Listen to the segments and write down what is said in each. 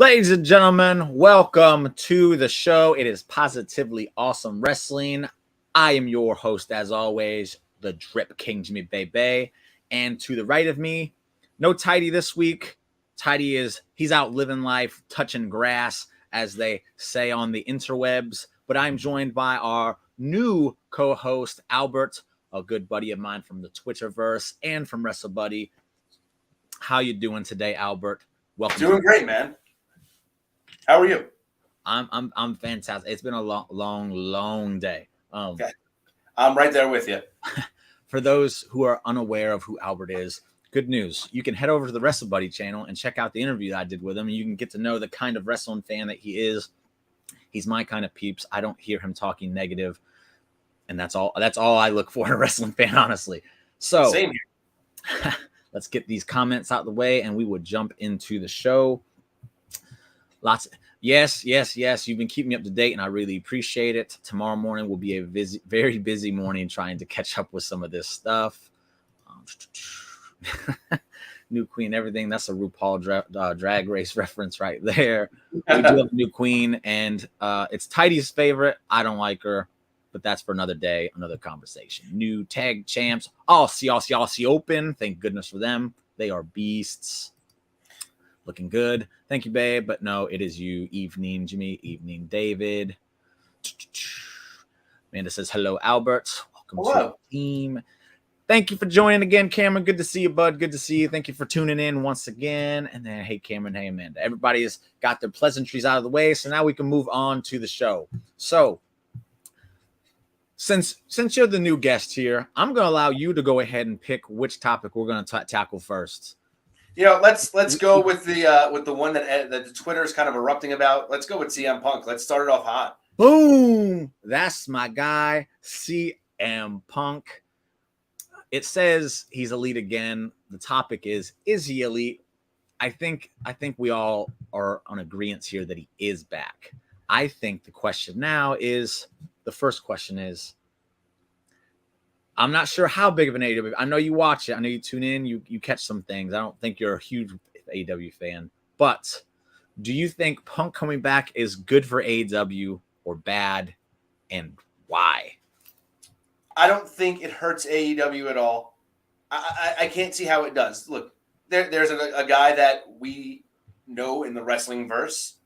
Ladies and gentlemen, welcome to the show. It is Positively Awesome Wrestling. I am your host, as always, the Drip King, Jimmy Bebe. And to the right of me, no Tidy this week. Tidy he's out living life, touching grass, as they say on the interwebs. But I'm joined by our new co-host, Albert, a good buddy of mine from the Twitterverse and from WrestleBuddy. How you doing today, Albert? Welcome. Doing great, man. How are you? I'm fantastic. It's been a long day. Okay. I'm right there with you. For those who are unaware of who Albert is, good news. You can head over to the WrestleBuddy channel and check out the interview that I did with him, and you can get to know the kind of wrestling fan that he is. He's my kind of peeps. I don't hear him talking negative, and that's all I look for in a wrestling fan, honestly. So same here. Let's get these comments out of the way, and we will jump into the show. Yes. You've been keeping me up to date, and I really appreciate it. Tomorrow morning will be a very busy morning trying to catch up with some of this stuff. New queen, everything. That's a RuPaul drag race reference right there. We do have a new queen, and it's Tidy's favorite. I don't like her, but that's for another day, another conversation. New tag champs. Aussie Open. Thank goodness for them. They are beasts. Looking good. Thank you, babe. But no, it is you. Evening, Jimmy. Evening, David. Amanda says, hello, Albert. Welcome to the team. Thank you for joining again, Cameron. Good to see you, bud. Good to see you. Thank you for tuning in once again. And then, hey, Cameron. Hey, Amanda. Everybody has got their pleasantries out of the way, so now we can move on to the show. So, since you're the new guest here, I'm going to allow you to go ahead and pick which topic we're going to tackle first. You know, let's go with the one that the Twitter is kind of erupting about. Let's go with CM Punk. Let's start it off hot. Boom! That's my guy, CM Punk. It says he's elite again. The topic is he elite? I think we all are on agreement here that he is back. I think the question now is, the first question is, I'm not sure how big of an AEW. I know you watch it. I know you tune in. You catch some things. I don't think you're a huge AEW fan. But do you think Punk coming back is good for AEW or bad, and why? I don't think it hurts AEW at all. I can't see how it does. Look, there's a guy that we know in the wrestling verse,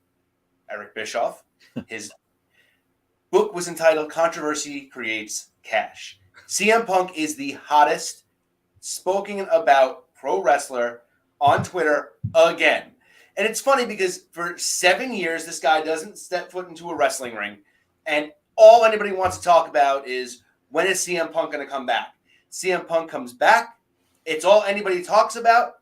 Eric Bischoff. His book was entitled Controversy Creates Cash. CM Punk is the hottest spoken about pro wrestler on Twitter again. And it's funny because for 7 years, this guy doesn't step foot into a wrestling ring. And all anybody wants to talk about is, when is CM Punk going to come back? CM Punk comes back. It's all anybody talks about.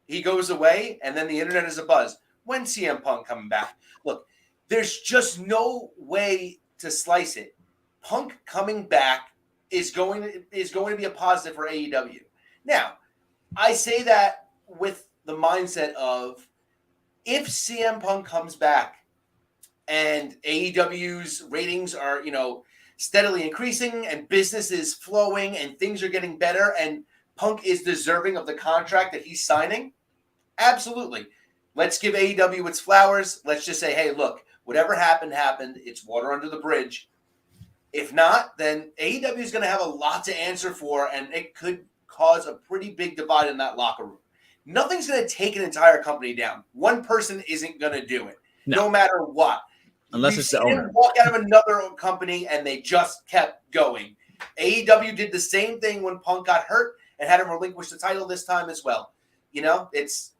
He goes away, and then the internet is abuzz. When CM Punk coming back? Look, there's just no way to slice it. Punk coming back is going to be a positive for AEW. Now, I say that with the mindset of, if CM Punk comes back and AEW's ratings are, steadily increasing and business is flowing and things are getting better and Punk is deserving of the contract that he's signing, absolutely. Let's give AEW its flowers. Let's just say, hey, look, whatever happened. It's water under the bridge. If not, then AEW is going to have a lot to answer for, and it could cause a pretty big divide in that locker room. Nothing's going to take an entire company down. One person isn't going to do it, no matter what. Unless it's the owner. Walk out of another company, and they just kept going. AEW did the same thing when Punk got hurt and had him relinquish the title this time as well. It's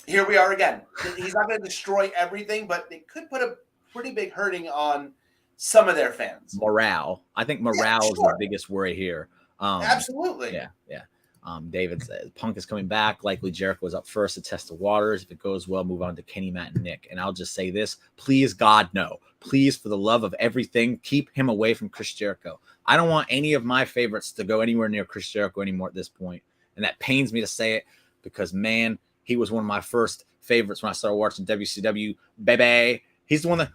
here we are again. He's not going to destroy everything, but it could put a pretty big hurting on some of their fans. Morale. I think morale is the biggest worry here. Absolutely. Yeah. David says Punk is coming back. Likely Jericho is up first to test the waters. If it goes well, move on to Kenny, Matt, and Nick. And I'll just say this. Please, God, no. Please, for the love of everything, keep him away from Chris Jericho. I don't want any of my favorites to go anywhere near Chris Jericho anymore at this point. And that pains me to say it because, man, he was one of my first favorites when I started watching WCW. Bebe. He's the one that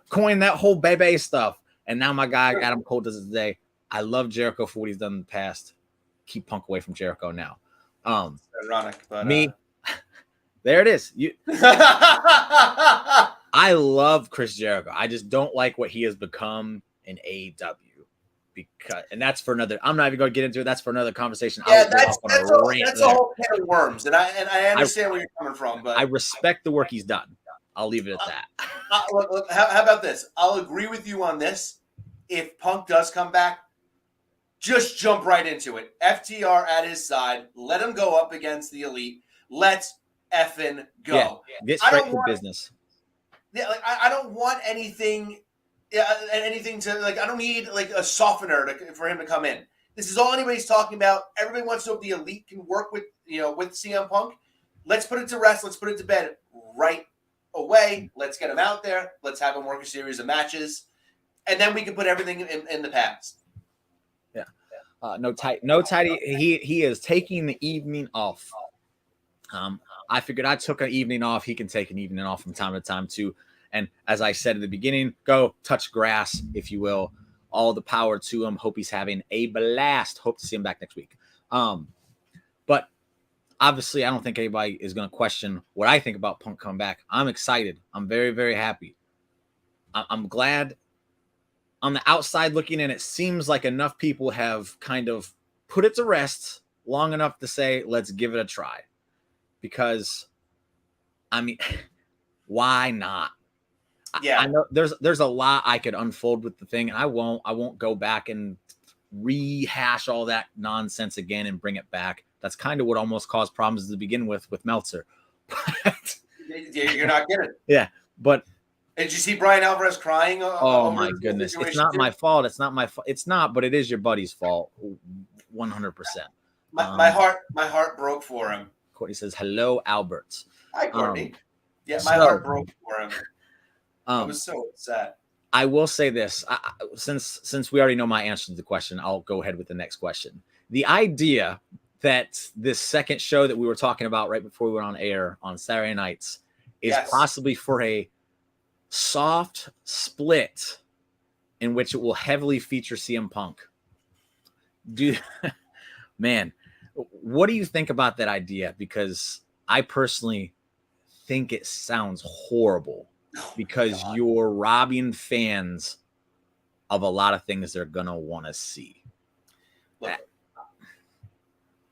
coined that whole Bebe stuff. And now my guy, Adam Cole, does it today. I love Jericho for what he's done in the past. Keep Punk away from Jericho now. Ironic, but me, There it is. I love Chris Jericho. I just don't like what he has become in AEW. And that's for another. I'm not even going to get into it. That's for another conversation. Yeah, that's a whole can of worms, and I understand where you're coming from, but I respect the work he's done. I'll leave it at that. Look, how about this? I'll agree with you on this. If Punk does come back, just jump right into it. FTR at his side. Let him go up against the Elite. Let's effing go. Yeah, get straight to business. Yeah, like I don't want anything. Yeah, anything to like. I don't need like a softener for him to come in. This is all anybody's talking about. Everybody wants to know if the Elite can work with with CM Punk. Let's put it to rest. Let's put it to bed right away. Let's get him out there. Let's have him work a series of matches, and then we can put everything in the past. Yeah, no tidy. He is taking the evening off. I figured I took an evening off. He can take an evening off from time to time too. And as I said at the beginning, go touch grass, if you will. All the power to him. Hope he's having a blast. Hope to see him back next week. But obviously, I don't think anybody is going to question what I think about Punk coming back. I'm excited. I'm very, very happy. I'm glad. On the outside looking in, it seems like enough people have kind of put it to rest long enough to say, let's give it a try. Because, I mean, why not? Yeah, I know there's a lot I could unfold with the thing, and I won't go back and rehash all that nonsense again and bring it back. That's kind of what almost caused problems to begin with Meltzer. But, you're not kidding. Yeah, but did you see Brian Alvarez crying? Oh my goodness, it's not my fault. It's not my fault. It's not, but it is your buddy's fault. 100%. My heart broke for him. Courtney says, "Hello, Albert." Hi, Courtney. My heart broke for him. I was so sad. I will say this, since we already know my answer to the question, I'll go ahead with the next question. The idea that this second show that we were talking about right before we went on air on Saturday nights is possibly for a soft split in which it will heavily feature CM Punk. Man, what do you think about that idea? Because I personally think it sounds horrible. Because you're robbing fans of a lot of things they're going to want to see. Look,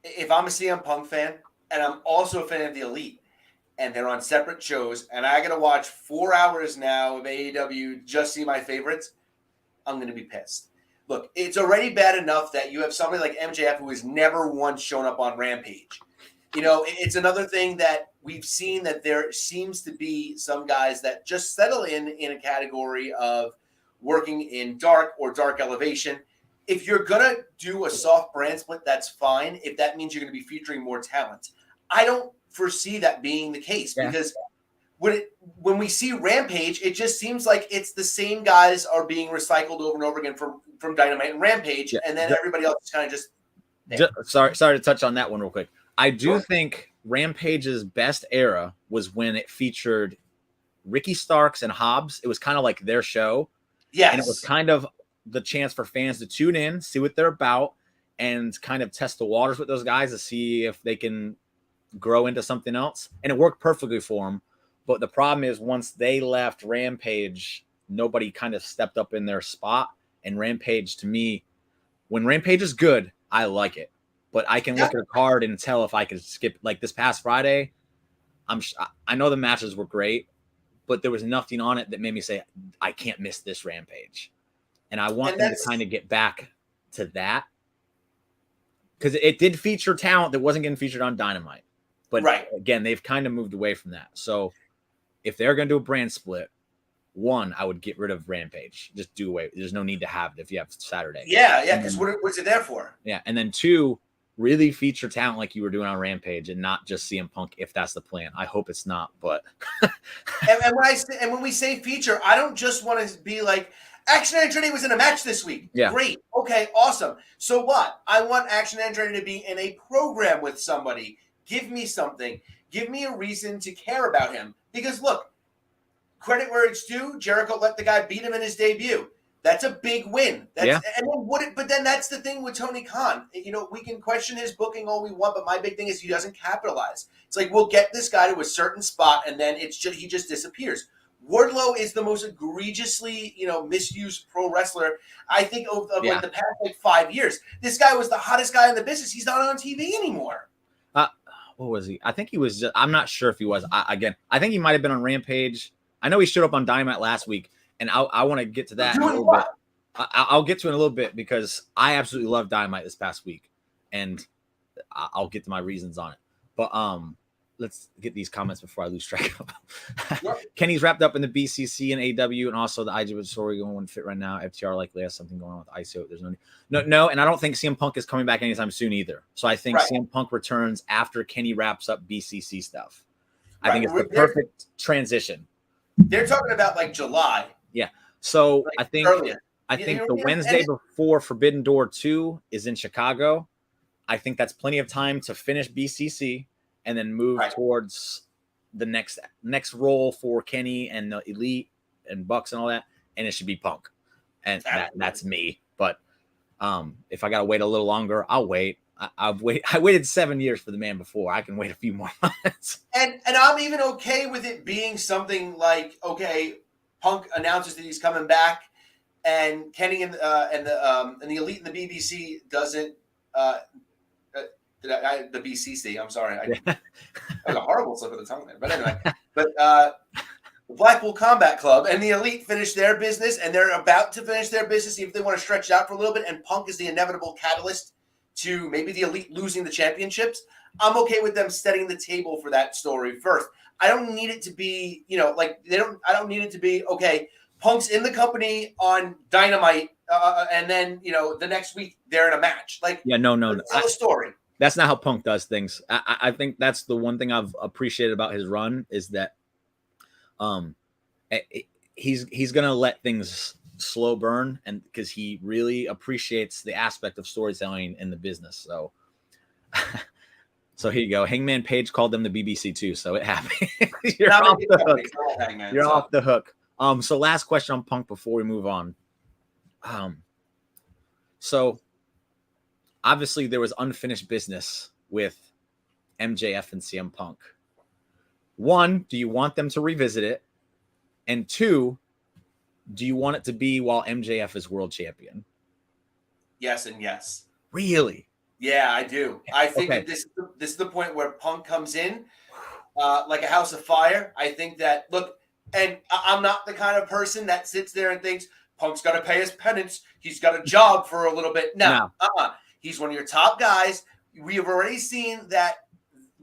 if I'm a CM Punk fan and I'm also a fan of the Elite and they're on separate shows and I got to watch 4 hours now of AEW just see my favorites, I'm going to be pissed. Look, it's already bad enough that you have somebody like MJF who has never once shown up on Rampage. It's another thing that we've seen that there seems to be some guys that just settle in a category of working in dark or dark elevation. If you're going to do a soft brand split, that's fine. If that means you're going to be featuring more talent. I don't foresee that being the case because when we see Rampage, it just seems like it's the same guys are being recycled over and over again from Dynamite and Rampage. And then everybody else is kind of just sorry to touch on that one real quick. I do think Rampage's best era was when it featured Ricky Starks and Hobbs. It was kind of like their show. Yes. And it was kind of the chance for fans to tune in, see what they're about, and kind of test the waters with those guys to see if they can grow into something else. And it worked perfectly for them. But the problem is once they left Rampage, nobody kind of stepped up in their spot. And Rampage, to me, when Rampage is good, I like it. But I can look at a card and tell if I could skip. Like this past Friday, I know the matches were great, but there was nothing on it that made me say, I can't miss this Rampage. And I want them to kind of get back to that. Because it did feature talent that wasn't getting featured on Dynamite. But again, they've kind of moved away from that. So if they're going to do a brand split, one, I would get rid of Rampage. Just do away. There's no need to have it if you have Saturday. Yeah, because what's it there for? Yeah, and then two, really feature talent like you were doing on Rampage and not just CM Punk if that's the plan. I hope it's not, but and when we say feature, I don't just want to be like Action Andretti was in a match this week. Yeah. Great. Okay, awesome. So what? I want Action Andretti to be in a program with somebody. Give me something. Give me a reason to care about him. Because look, credit where it's due, Jericho let the guy beat him in his debut. That's a big win. Yeah. And then but then that's the thing with Tony Khan. You know, we can question his booking all we want, but my big thing is he doesn't capitalize. It's like we'll get this guy to a certain spot, and then he just disappears. Wardlow is the most egregiously, misused pro wrestler I think of like the past 5 years. This guy was the hottest guy in the business. He's not on TV anymore. What was he? I think he was just, I'm not sure if he was. I think he might have been on Rampage. I know he showed up on Dynamite last week, and I want to get to that in a little bit. I'll get to it in a little bit because I absolutely love Dynamite this past week, and I'll get to my reasons on it. But let's get these comments before I lose track of them. Kenny's wrapped up in the BCC and AEW, and also the IGB story going wouldn't fit right now. FTR likely has something going on with ICO. There's no, and I don't think CM Punk is coming back anytime soon either. So I think CM Punk returns after Kenny wraps up BCC stuff. I think it's the perfect transition. They're talking about like July. Yeah. So I think earlier. The Wednesday before Forbidden Door 2 is in Chicago. I think that's plenty of time to finish BCC and then move towards the next role for Kenny and the Elite and Bucks and all that. And it should be Punk. And that's me. But if I got to wait a little longer, I'll wait. I waited 7 years for the man before. I can wait a few more months. And I'm even okay with it being something like, okay, Punk announces that he's coming back, and Kenny and the Elite and the BBC doesn't. The BCC. I'm sorry, that was a horrible slip of the tongue there. But anyway, the Blackpool Combat Club and the Elite finish their business, and they're about to finish their business. If they want to stretch it out for a little bit, and Punk is the inevitable catalyst to maybe the Elite losing the championships, I'm okay with them setting the table for that story first. I don't need it to be, I don't need it to be, okay, Punk's in the company on Dynamite, and then, the next week they're in a match. No. Tell a story. That's not how Punk does things. I think that's the one thing I've appreciated about his run is that he's going to let things slow burn, and because he really appreciates the aspect of storytelling in the business. So here you go. Hangman Page called them the BBC too, so it happened. You're off the hook. You're off the hook. So last question on Punk before we move on. So obviously there was unfinished business with MJF and CM Punk. One, do you want them to revisit it? And two, do you want it to be while MJF is world champion? Yes and yes. Really? Yeah, I do. I think that this is the point where Punk comes in like a house of fire. I think that, look, and I'm not the kind of person that sits there and thinks Punk's got to pay his penance. He's got a job for a little bit. No. He's one of your top guys. We have already seen that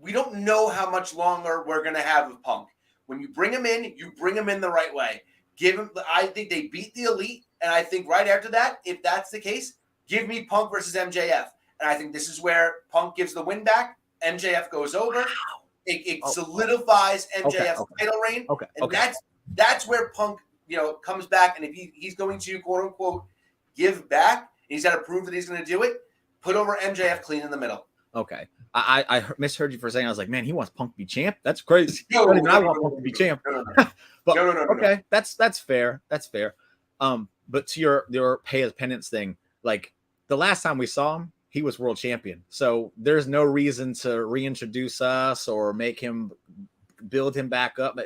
we don't know how much longer we're going to have of Punk. When you bring him in, you bring him in the right way. Give him. I think they beat the Elite, and I think right after that, if that's the case, give me Punk versus MJF. And I think this is where Punk gives the win back. MJF goes over. It solidifies MJF's title reign. And that's where Punk, comes back. And if he's going to, quote unquote, give back, and he's got to prove that he's going to do it, put over MJF clean in the middle. Okay. I misheard you for a second. I was like, man, he wants Punk to be champ. That's crazy. I want Punk to be champ. No. That's fair. That's fair. But to your pay his penance thing, like the last time we saw him, he was world champion. So there's no reason to reintroduce us or make him build him back up.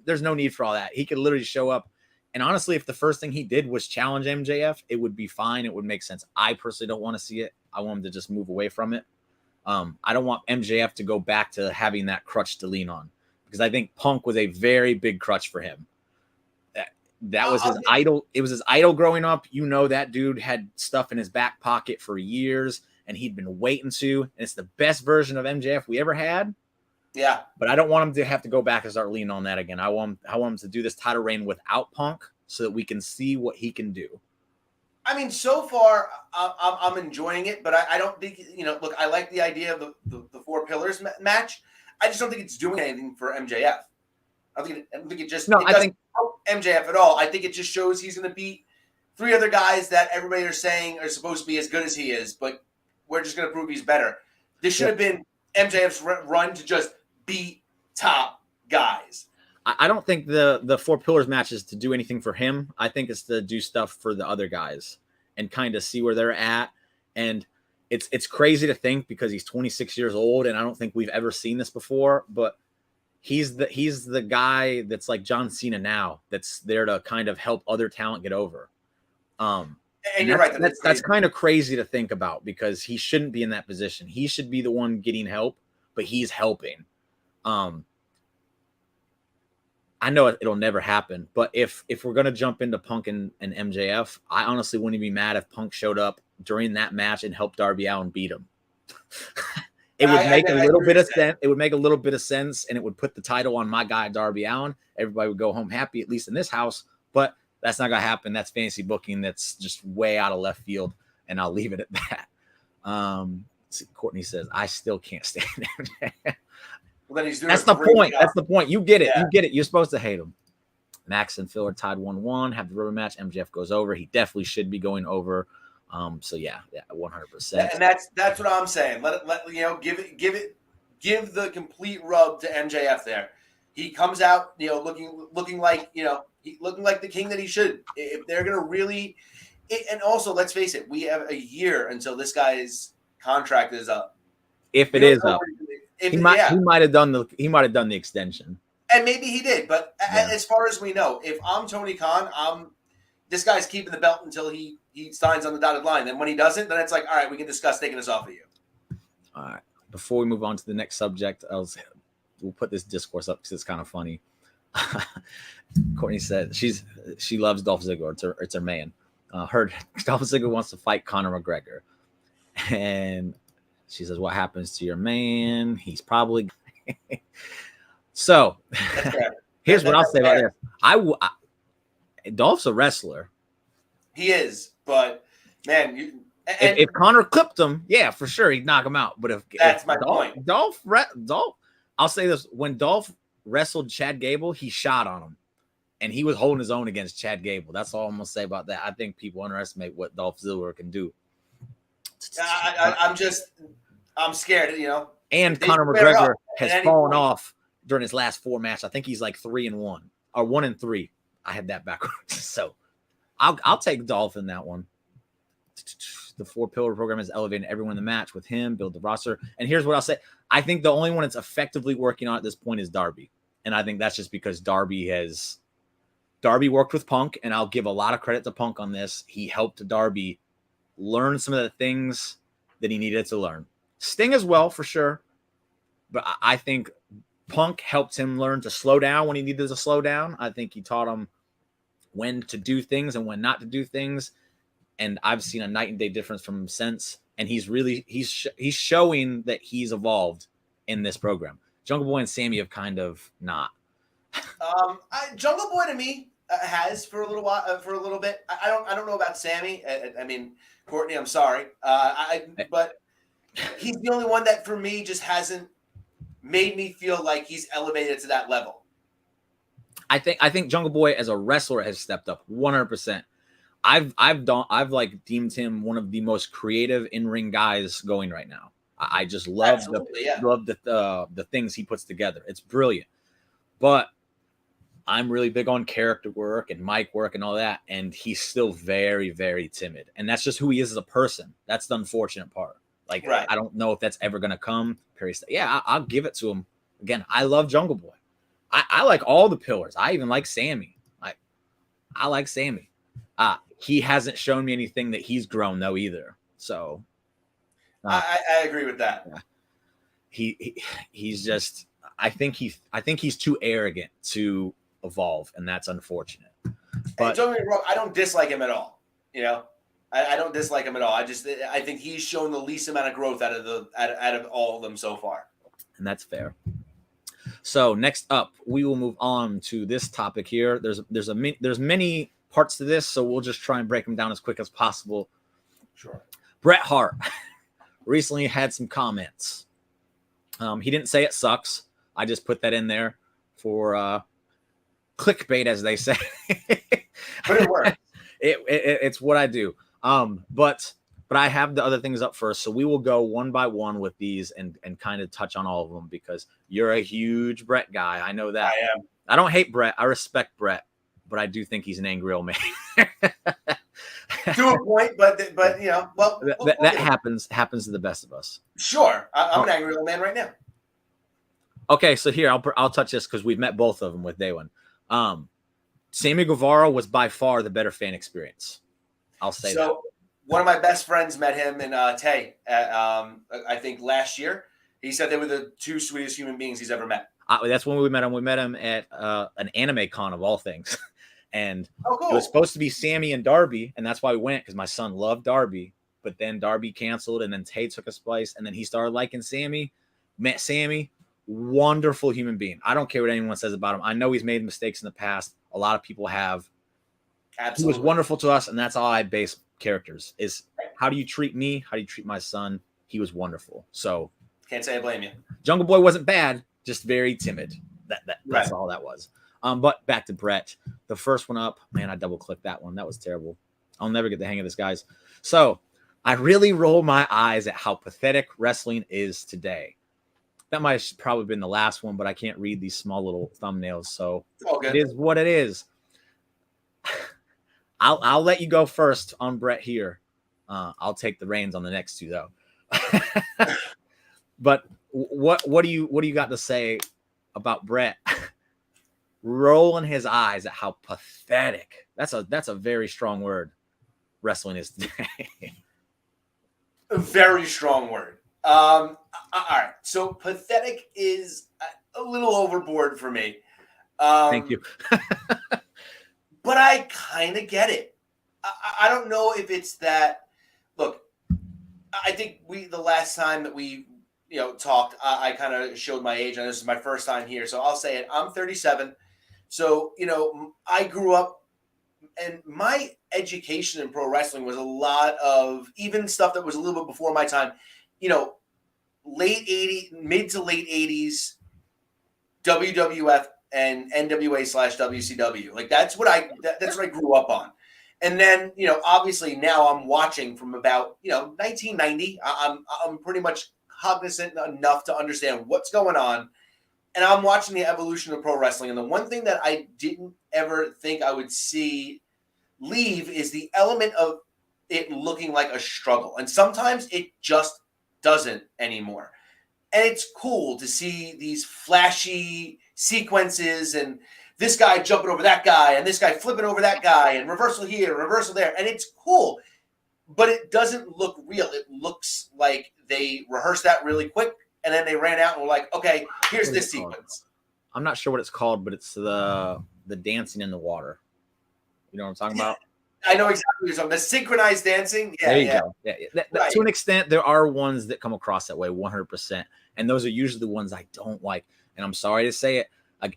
There's no need for all that. He could literally show up. And honestly, if the first thing he did was challenge MJF, it would be fine. It would make sense. I personally don't want to see it. I want him to just move away from it. I don't want MJF to go back to having that crutch to lean on, because I think Punk was a very big crutch for him. That was his idol. It was his idol growing up. That dude had stuff in his back pocket for years, and he'd been waiting to. And it's the best version of MJF we ever had. Yeah. But I don't want him to have to go back and start leaning on that again. I want him to do this title reign without Punk so that we can see what he can do. I mean, so far, I'm enjoying it, but I don't think, look, I like the idea of the Four Pillars match. I just don't think it's doing anything for MJF. I think it just doesn't help MJF at all. I think it just shows he's going to beat three other guys that everybody are saying are supposed to be as good as he is, but we're just going to prove he's better. This should have been MJF's run to just beat top guys. I don't think the Four Pillars match is to do anything for him. I think it's to do stuff for the other guys and kind of see where they're at. And it's crazy to think because he's 26 years old, and I don't think we've ever seen this before. But he's the guy that's like John Cena now, that's there to kind of help other talent get over. And you're right. That's kind of crazy to think about because he shouldn't be in that position. He should be the one getting help, but he's helping. I know it'll never happen, but if we're gonna jump into Punk and MJF, I honestly wouldn't be mad if Punk showed up during that match and helped Darby Allin beat him. It would make a little bit of sense. It would make a little bit of sense, and it would put the title on my guy Darby Allin. Everybody would go home happy, at least in this house. But that's not gonna happen. That's fantasy booking. That's just way out of left field, and I'll leave it at that. Courtney says, "I still can't stand MJF." Well, then he's doing That's the point. Job. That's the point. You get it. Yeah. You get it. You're supposed to hate him. Max and Phil are tied 1-1. Have the rubber match. MJF goes over. He definitely should be going over. So yeah, 100%. And that's what I'm saying. Let give the complete rub to MJF there. He comes out, looking like the king that he should. If they're gonna really, and also let's face it, we have a year until this guy's contract is up. If it is up. He might have done the extension, and maybe he did. But as far as we know, if I'm Tony Khan, this guy's keeping the belt until he signs on the dotted line. And when he doesn't, then it's like, all right, we can discuss taking this off of you. All right. Before we move on to the next subject, we'll put this discourse up because it's kind of funny. Courtney said she loves Dolph Ziggler. It's her man. Heard Dolph Ziggler wants to fight Conor McGregor, and she says, "What happens to your man? He's probably..." So here's what I'll say about this. Dolph's a wrestler. He is, but man, if Conor clipped him, yeah, for sure he'd knock him out. But if my point. Dolph, I'll say this: when Dolph wrestled Chad Gable, he shot on him, and he was holding his own against Chad Gable. That's all I'm gonna say about that. I think people underestimate what Dolph Ziggler can do. I'm scared, And Conor McGregor has fallen off during his last 4 matches. I think he's like 3-1 or 1-3. I had that backwards. So I'll take Dolph in that one. The 4-pillar program has elevated everyone in the match with him, build the roster. And here's what I'll say. I think the only one that's effectively working on at this point is Darby. And I think that's just because Darby worked with Punk, and I'll give a lot of credit to Punk on this. He helped Darby learn some of the things that he needed to learn. Sting as well, for sure. But I think Punk helped him learn to slow down when he needed to slow down. I think he taught him when to do things and when not to do things. And I've seen a night and day difference from him since. And he's showing that he's evolved in this program. Jungle Boy and Sammy have kind of not. Jungle Boy to me has for a little while, for a little bit. I don't know about Sammy. I mean, Courtney, I'm sorry, but he's the only one that for me just hasn't made me feel like he's elevated to that level. I think Jungle Boy as a wrestler has stepped up 100%. I've like deemed him one of the most creative in-ring guys going right now. I just love the things he puts together. It's brilliant. But I'm really big on character work and mic work and all that, and he's still very, very timid. And that's just who he is as a person. That's the unfortunate part. Like, right. I don't know if that's ever going to come. Yeah, I'll give it to him. Again, I love Jungle Boy. I like all the pillars. I even like Sammy. I like Sammy. He hasn't shown me anything that he's grown, though, either. So I agree with that. Yeah. He's just I think he's too arrogant to evolve, and that's unfortunate. But don't get me wrong, I don't dislike him at all. I don't dislike him at all. I think he's shown the least amount of growth out of all of them so far. And that's fair. So next up, we will move on to this topic here. There's many parts to this, so we'll just try and break them down as quick as possible. Sure. Bret Hart recently had some comments. He didn't say it sucks. I just put that in there for clickbait, as they say. But it works. It's what I do. But but I have the other things up first. So we will go one by one with these and kind of touch on all of them because you're a huge Brett guy. I know that. I am. I don't hate Brett. I respect Brett, but I do think he's an angry old man. To a point, but you know, well, that happens to the best of us. Sure, I'm an angry old man right now. Okay, so here I'll touch this because we've met both of them with day one. Sammy Guevara was by far the better fan experience. I'll say that. So one of my best friends met him in Tay at, I think last year. He said they were the two sweetest human beings he's ever met. That's when we met him. We met him at an anime con of all things. And cool. It was supposed to be Sammy and Darby, and that's why we went, because my son loved Darby. But then Darby canceled, and then Tay took his place, and then he started liking Sammy, met Sammy. Wonderful human being. I don't care what anyone says about him. I know he's made mistakes in the past. A lot of people have. Absolutely. He was wonderful to us, and that's all I base characters is how do you treat me? How do you treat my son? He was wonderful. So can't say I blame you. Jungle Boy wasn't bad, just very timid. That's right. all that was. But back to Brett. The first one up, man, I double-clicked that one. That was terrible. I'll never get the hang of this, guys. So I really roll my eyes at how pathetic wrestling is today. That might have probably been the last one, but I can't read these small little thumbnails, so it is what it is. I'll let you go first on Brett here. I'll take the reins on the next two, though. But what do you got to say about Brett rolling his eyes at how pathetic? That's a very strong word. Wrestling is today. A very strong word. All right. So pathetic is a little overboard for me. Thank you. But I kind of get it. I don't know if it's that. Look, I think the last time that we talked, I kind of showed my age, and this is my first time here, so I'll say it. I'm 37. So I grew up, and my education in pro wrestling was a lot of even stuff that was a little bit before my time. Late 80s, mid to late 80s, WWF and NWA/WCW. Like that's what I grew up on. And then, obviously now I'm watching from about, 1990. I'm pretty much cognizant enough to understand what's going on. And I'm watching the evolution of pro wrestling. And the one thing that I didn't ever think I would see leave is the element of it looking like a struggle. And sometimes it just doesn't anymore. And it's cool to see these flashy sequences and this guy jumping over that guy and this guy flipping over that guy and reversal here, reversal there. And it's cool, but it doesn't look real. It looks like they rehearsed that really quick and then they ran out and were like, okay, here's this sequence. I'm not sure what it's called, but it's the dancing in the water. You know what I'm talking about? I know exactly what you're talking about. The synchronized dancing. Yeah, there you go. Yeah. Right. To an extent, there are ones that come across that way 100%. And those are usually the ones I don't like. And I'm sorry to say it.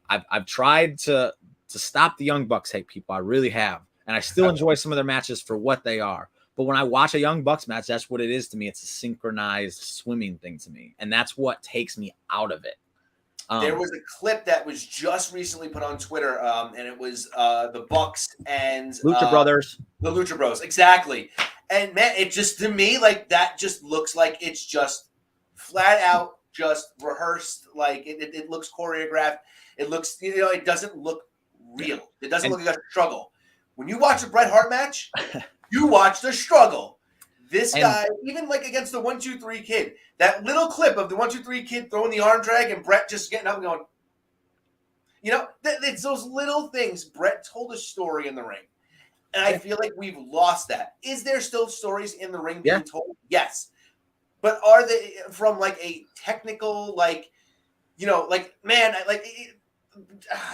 I've tried to stop the Young Bucks hate people. I really have. And I still enjoy some of their matches for what they are. But when I watch a Young Bucks match, that's what it is to me. It's a synchronized swimming thing to me. And that's what takes me out of it. There was a clip that was just recently put on Twitter, and it was the Bucks and Lucha Brothers. The Lucha Bros, exactly. And man, it just, to me, like that just looks like it's just flat out just rehearsed. Like it looks choreographed. It looks, it doesn't look real. It doesn't look like a struggle. When you watch a Bret Hart match, you watch the struggle. This guy, even like against the 1-2-3 Kid, that little clip of the 1-2-3 Kid throwing the arm drag and Brett just getting up and going, it's those little things. Brett told a story in the ring. And I feel like we've lost that. Is there still stories in the ring being told? Yes. But are they from like a technical, man,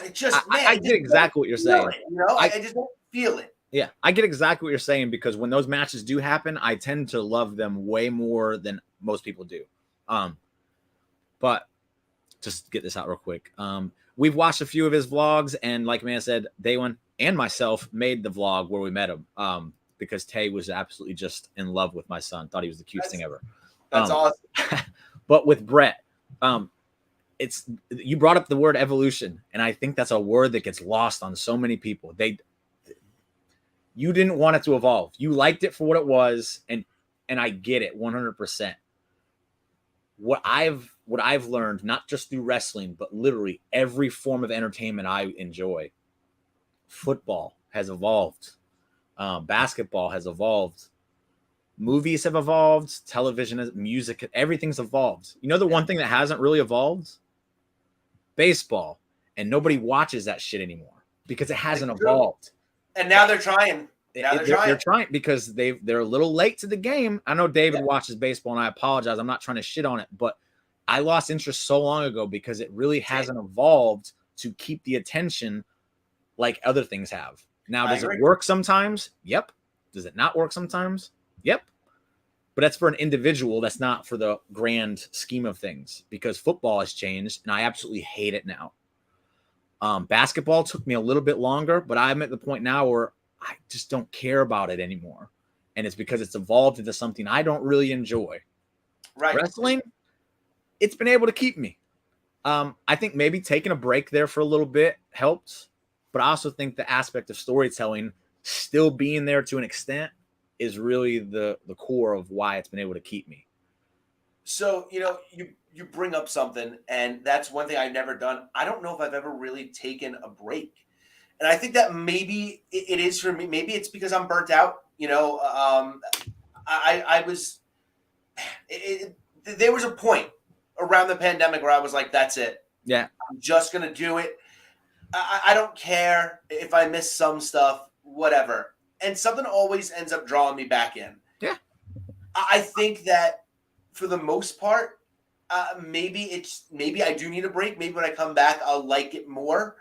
it just, I get exactly what you're saying. I just don't feel it. Yeah, I get exactly what you're saying because when those matches do happen, I tend to love them way more than most people do. But just get this out real quick. We've watched a few of his vlogs, and like man said, Daywin and myself made the vlog where we met him because Tay was absolutely just in love with my son. Thought he was the cutest thing ever. That's awesome. But with Brett, you brought up the word evolution, and I think that's a word that gets lost on so many people. You didn't want it to evolve. You liked it for what it was, and and I get it 100%. What I've learned, not just through wrestling, but literally every form of entertainment I enjoy. Football has evolved. Basketball has evolved. Movies have evolved. Television, music, everything's evolved. You know the one thing that hasn't really evolved? Baseball. And nobody watches that shit anymore because it hasn't evolved. And now they're trying. They're trying because they're a little late to the game. I know David watches baseball, and I apologize. I'm not trying to shit on it, but I lost interest so long ago because it really hasn't evolved to keep the attention like other things have. Now, does it work sometimes? Yep. Does it not work sometimes? Yep. But that's for an individual. That's not for the grand scheme of things because football has changed, and I absolutely hate it now. Basketball took me a little bit longer, but I'm at the point now where I just don't care about it anymore. And it's because it's evolved into something I don't really enjoy. Right. Wrestling, it's been able to keep me. I think maybe taking a break there for a little bit helped, but I also think the aspect of storytelling still being there to an extent is really the core of why it's been able to keep me. So, you bring up something, and that's one thing I've never done. I don't know if I've ever really taken a break. And I think that maybe it is for me. Maybe it's because I'm burnt out. I was. There was a point around the pandemic where I was like, "That's it. Yeah, I'm just gonna do it. I don't care if I miss some stuff, whatever." And something always ends up drawing me back in. Yeah, I think that for the most part, maybe I do need a break. Maybe when I come back, I'll like it more.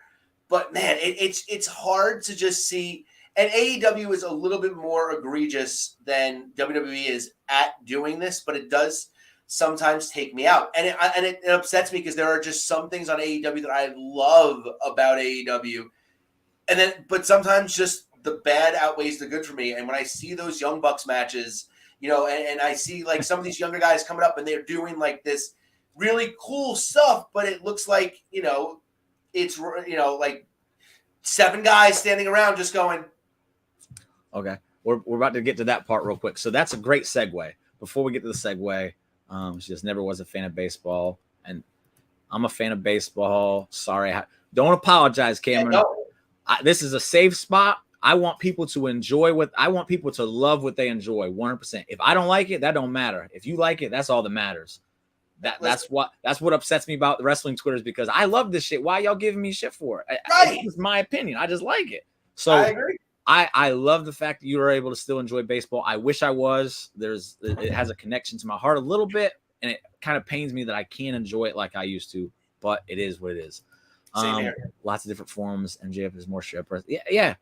But man, it's hard to just see. And AEW is a little bit more egregious than WWE is at doing this, but it does sometimes take me out, and it upsets me because there are just some things on AEW that I love about AEW, but sometimes just the bad outweighs the good for me. And when I see those Young Bucks matches, and I see like some of these younger guys coming up and they're doing like this really cool stuff, but it looks like it's like 7 guys standing around just going. Okay, we're about to get to that part real quick. So that's a great segue. Before we get to the segue, she just never was a fan of baseball, and I'm a fan of baseball. Sorry, don't apologize, Cameron. Yeah, no. This is a safe spot. I want people to enjoy I want people to love what they enjoy 100%. If I don't like it, that don't matter. If you like it, that's all that matters. That's what upsets me about the wrestling Twitters because I love this shit. Why y'all giving me shit for it? Right. It's my opinion. I just like it. So I agree. I love the fact that you are able to still enjoy baseball. I wish I was. It has a connection to my heart a little bit, and it kind of pains me that I can't enjoy it like I used to. But it is what it is. Same here. Lots of different forms. MJF is more stripper. Yeah.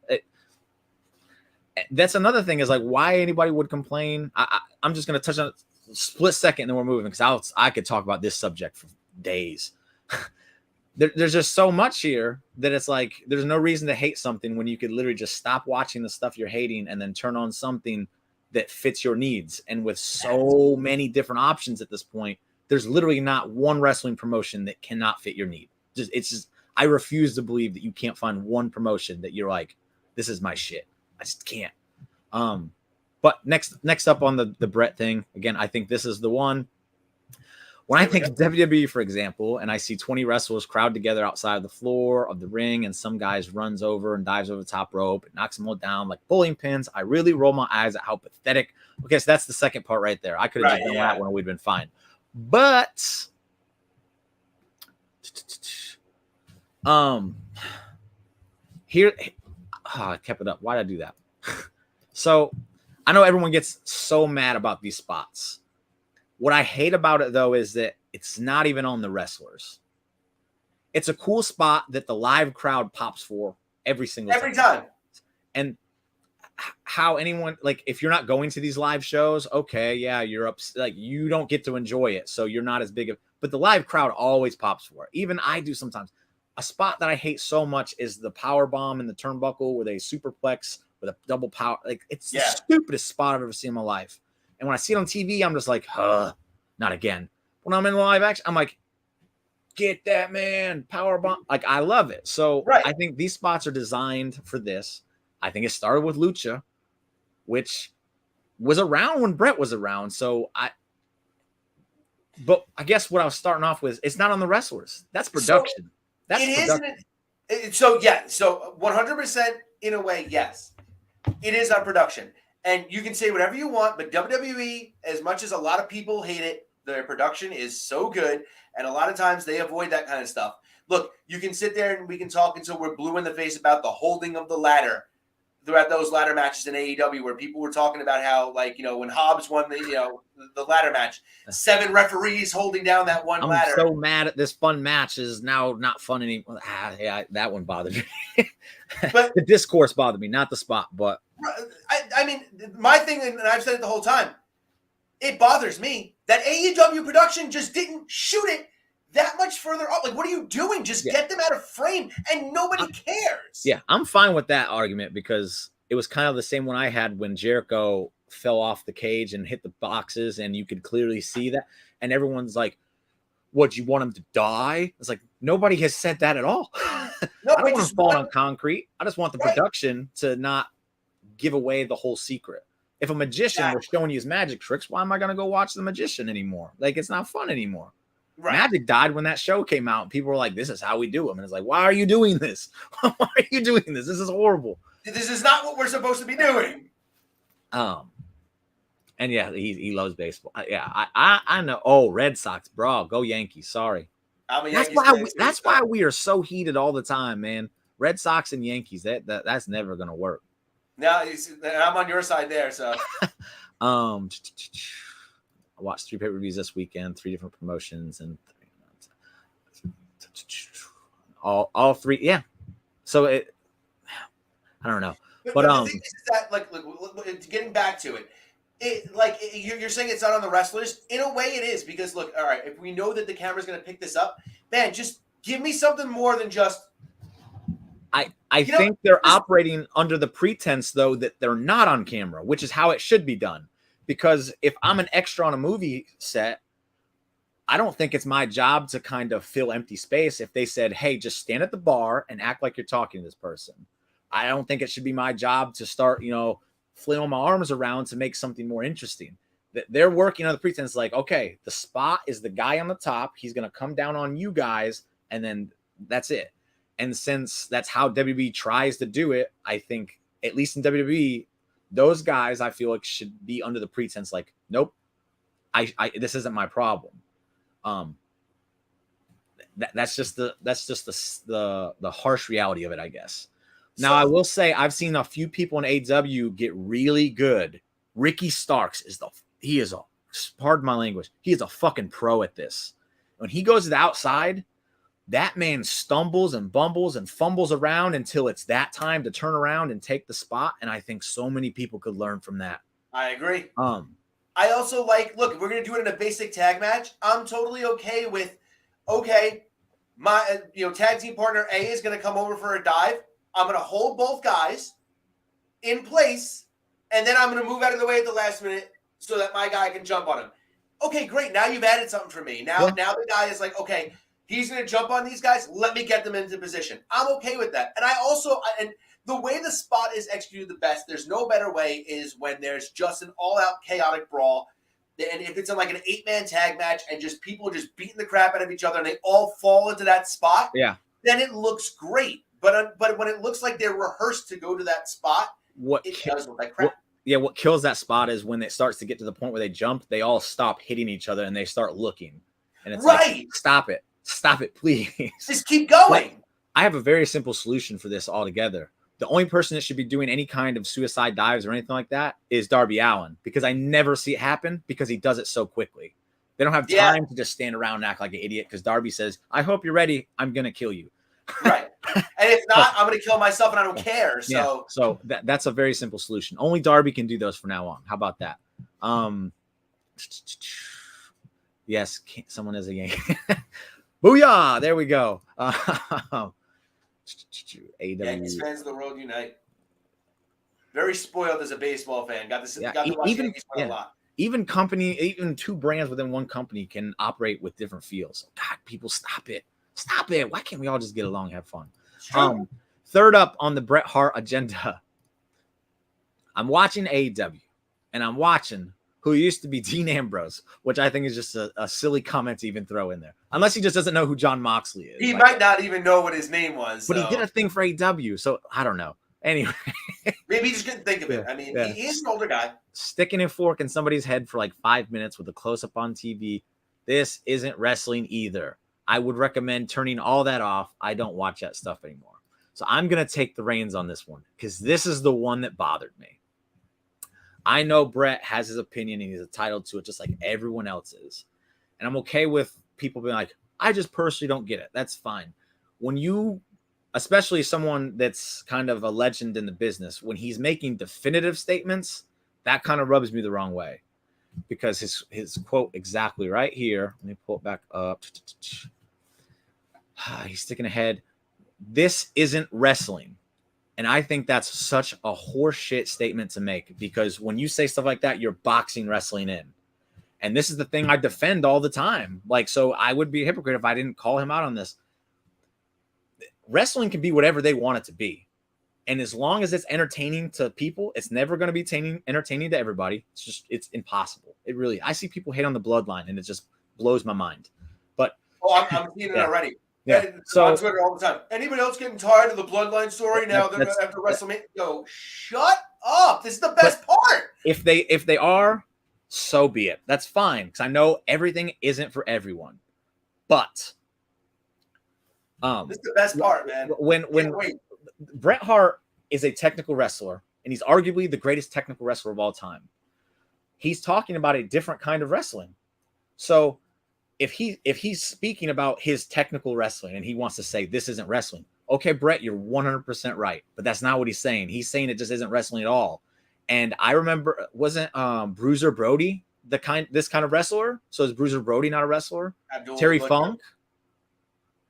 That's another thing is like why anybody would complain. I'm just gonna touch on a split second and then we're moving because I could talk about this subject for days. There's just so much here that it's like there's no reason to hate something when you could literally just stop watching the stuff you're hating and then turn on something that fits your needs. And with so many different options at this point, there's literally not one wrestling promotion that cannot fit your need. I refuse to believe that you can't find one promotion that you're like, this is my shit. I just can't. But next up on the Brett thing, again, I think this is the one. When I think of WWE, for example, and I see 20 wrestlers crowd together outside of the floor of the ring, and some guys runs over and dives over the top rope and knocks them all down like bowling pins, I really roll my eyes at how pathetic. Okay, so that's the second part right there. I could have just done that when we'd been fine. But here, I kept it up. Why did I do that? So I know everyone gets so mad about these spots. What I hate about it, though, is that it's not even on the wrestlers. It's a cool spot that the live crowd pops for every time. And how anyone, like, if you're not going to these live shows, okay, yeah, you're up, like, you don't get to enjoy it, so you're not as big of, but the live crowd always pops for it. Even I do sometimes. A spot that I hate so much is the power bomb in the turnbuckle where they superplex with a double power. Like, it's the stupidest spot I've ever seen in my life. And when I see it on TV, I'm just like, not again. When I'm in live action, I'm like, get that, man, power bomb. Like, I love it. So I think these spots are designed for this. I think it started with Lucha, which was around when Brett was around. But I guess what I was starting off with, it's not on the wrestlers. That's production. So That's it production. is. So 100% in a way, yes, it is on production. And you can say whatever you want, but WWE, as much as a lot of people hate it, their production is so good, and a lot of times they avoid that kind of stuff. Look, you can sit there and we can talk until we're blue in the face about the holding of the ladder throughout those ladder matches in AEW, where people were talking about how, like, when Hobbs won the ladder match, 7 referees holding down that one ladder. I'm so mad at this fun match is now not fun anymore. Yeah, that one bothered me. But the discourse bothered me, not the spot. But I mean, my thing, and I've said it the whole time, it bothers me that AEW production just didn't shoot it that much further up. Like, what are you doing? Just get them out of frame, and nobody cares. Yeah, I'm fine with that argument because it was kind of the same one I had when Jericho fell off the cage and hit the boxes, and you could clearly see that. And everyone's like, "What? You want him to die?" It's like nobody has said that at all. No, I don't want to fall on concrete. I just want the production to not give away the whole secret. If a magician was showing you his magic tricks, why am I going to go watch the magician anymore? Like, it's not fun anymore. Right. Magic died when that show came out. People were like, "This is how we do them," and it's like, "Why are you doing this? Why are you doing this? This is horrible. This is not what we're supposed to be doing." And yeah, he loves baseball. Yeah, I know. Oh, Red Sox, bro, go Yankees. Sorry. That's why we are so heated all the time, man. Red Sox and Yankees. That's never gonna work. Now I'm on your side there. So, I watched 3 pay-per-views this weekend, 3 different promotions, and all 3. Yeah. So I don't know, but the thing is that, like, getting back to it, you're saying it's not on the wrestlers. In a way, it is, because look, all right, if we know that the camera's going to pick this up, man, just give me something more than just. I think they're operating under the pretense, though, that they're not on camera, which is how it should be done. Because if I'm an extra on a movie set, I don't think it's my job to kind of fill empty space. If they said, "Hey, just stand at the bar and act like you're talking to this person," I don't think it should be my job to start, flailing my arms around to make something more interesting. They're working on the pretense, like, okay, the spot is the guy on the top. He's going to come down on you guys, and then that's it. And since that's how WWE tries to do it, I think, at least in WWE, those guys, I feel like, should be under the pretense, like, nope, this isn't my problem. That's just the harsh reality of it, I guess. Now, I will say I've seen a few people in AEW get really good. Ricky Starks pardon my language, he is a fucking pro at this. When he goes to the outside, that man stumbles and bumbles and fumbles around until it's that time to turn around and take the spot. And I think so many people could learn from that. I agree. I also look, if we're going to do it in a basic tag match, I'm totally okay with, my tag team partner A is going to come over for a dive. I'm going to hold both guys in place, and then I'm going to move out of the way at the last minute so that my guy can jump on him. Okay, great. Now you've added something for me. Now the guy is like, okay, he's going to jump on these guys. Let me get them into position. I'm okay with that. And the way the spot is executed the best, there's no better way, is when there's just an all-out chaotic brawl. And if it's in like an 8-man tag match and just people just beating the crap out of each other and they all fall into that spot, then it looks great. But when it looks like they're rehearsed to go to that spot, it does look like crap. What kills that spot is when it starts to get to the point where they jump, they all stop hitting each other and they start looking. And it's like, stop it, please. Just keep going. I have a very simple solution for this altogether. The only person that should be doing any kind of suicide dives or anything like that is Darby Allin, because I never see it happen because he does it so quickly. They don't have time to just stand around and act like an idiot because Darby says, "I hope you're ready. I'm going to kill you." Right. And if not, I'm going to kill myself and I don't care. So that's a very simple solution. Only Darby can do those from now on. How about that? Yes, someone is a Yankee. Booyah! There we go. AEW. Yankees fans of the world unite. Very spoiled as a baseball fan. Got to watch Yankees play a lot. Even 2 brands within one company can operate with different feels. God, people, stop it. Stop it. Why can't we all just get along and have fun? Third up on the Bret Hart agenda, I'm watching AEW, and I'm watching who used to be Dean Ambrose, which I think is just a silly comment to even throw in there. Unless he just doesn't know who John Moxley is. He might not even know what his name was. But he did a thing for AEW, so I don't know. Anyway. Maybe he just couldn't think of it. I mean, he is an older guy. Sticking a fork in somebody's head for like 5 minutes with a close-up on TV. This isn't wrestling either. I would recommend turning all that off. I don't watch that stuff anymore. So I'm going to take the reins on this one because this is the one that bothered me. I know Brett has his opinion and he's entitled to it just like everyone else is. And I'm okay with people being like, I just personally don't get it. That's fine. When you, especially someone that's kind of a legend in the business, when he's making definitive statements, that kind of rubs me the wrong way. Because his quote exactly right here, let me pull it back up. He's sticking ahead. This isn't wrestling. And I think that's such a horseshit statement to make because when you say stuff like that, you're boxing wrestling in. And this is the thing I defend all the time. Like, so I would be a hypocrite if I didn't call him out on this. Wrestling can be whatever they want it to be. And as long as it's entertaining to people, it's never going to be entertaining to everybody. It's impossible. It really, I see people hate on the bloodline and it just blows my mind. But I'm seeing it already. Yeah. So on Twitter all the time. Anybody else getting tired of the bloodline story now that after WrestleMania? Yo, shut up. This is the best part. If they are, so be it. That's fine. Because I know everything isn't for everyone. But this is the best part, man. When Bret Hart is a technical wrestler, and he's arguably the greatest technical wrestler of all time. He's talking about a different kind of wrestling. So if he's speaking about his technical wrestling and he wants to say this isn't wrestling, okay, Brett, you're 100% right, but that's not what he's saying. He's saying it just isn't wrestling at all. And I remember, wasn't Bruiser Brody this kind of wrestler? So is Bruiser Brody not a wrestler? Terry Funk,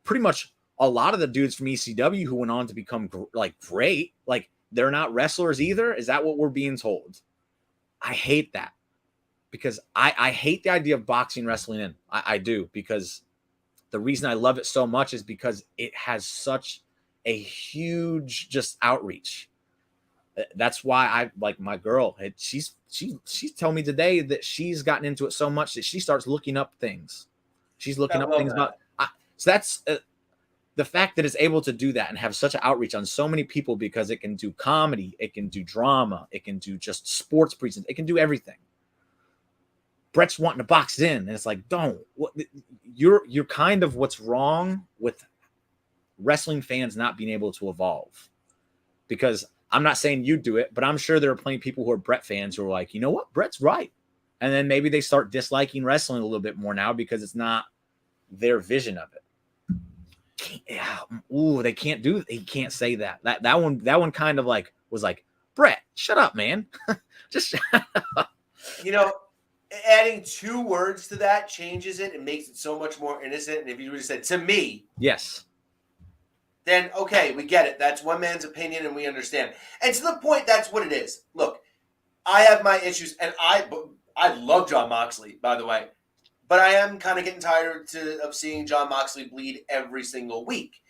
pretty much a lot of the dudes from ECW who went on to become great, like they're not wrestlers either. Is that what we're being told? I hate that. Because I hate the idea of boxing wrestling in. I do, because the reason I love it so much is because it has such a huge just outreach. That's why I like my girl. She's telling me today that she's gotten into it so much that she starts looking up things. She's looking up things about. So that's the fact that it's able to do that and have such an outreach on so many people because it can do comedy, it can do drama, it can do just sports presents, it can do everything. Brett's wanting to box in, and it's like, you're kind of what's wrong with wrestling fans not being able to evolve. Because I'm not saying you do it, but I'm sure there are plenty of people who are Brett fans who are like, you know what, Brett's right. And then maybe they start disliking wrestling a little bit more now because it's not their vision of it. They can't say that. That one kind of like was like, Brett, shut up, man. Just shut up. You know, adding 2 words to that changes it and makes it so much more innocent. And if you would have said to me, yes, then okay, we get it. That's one man's opinion and we understand. And to the point, that's what it is. Look, I have my issues, and I love John Moxley, by the way, but I am kind of getting tired of seeing John Moxley bleed every single week.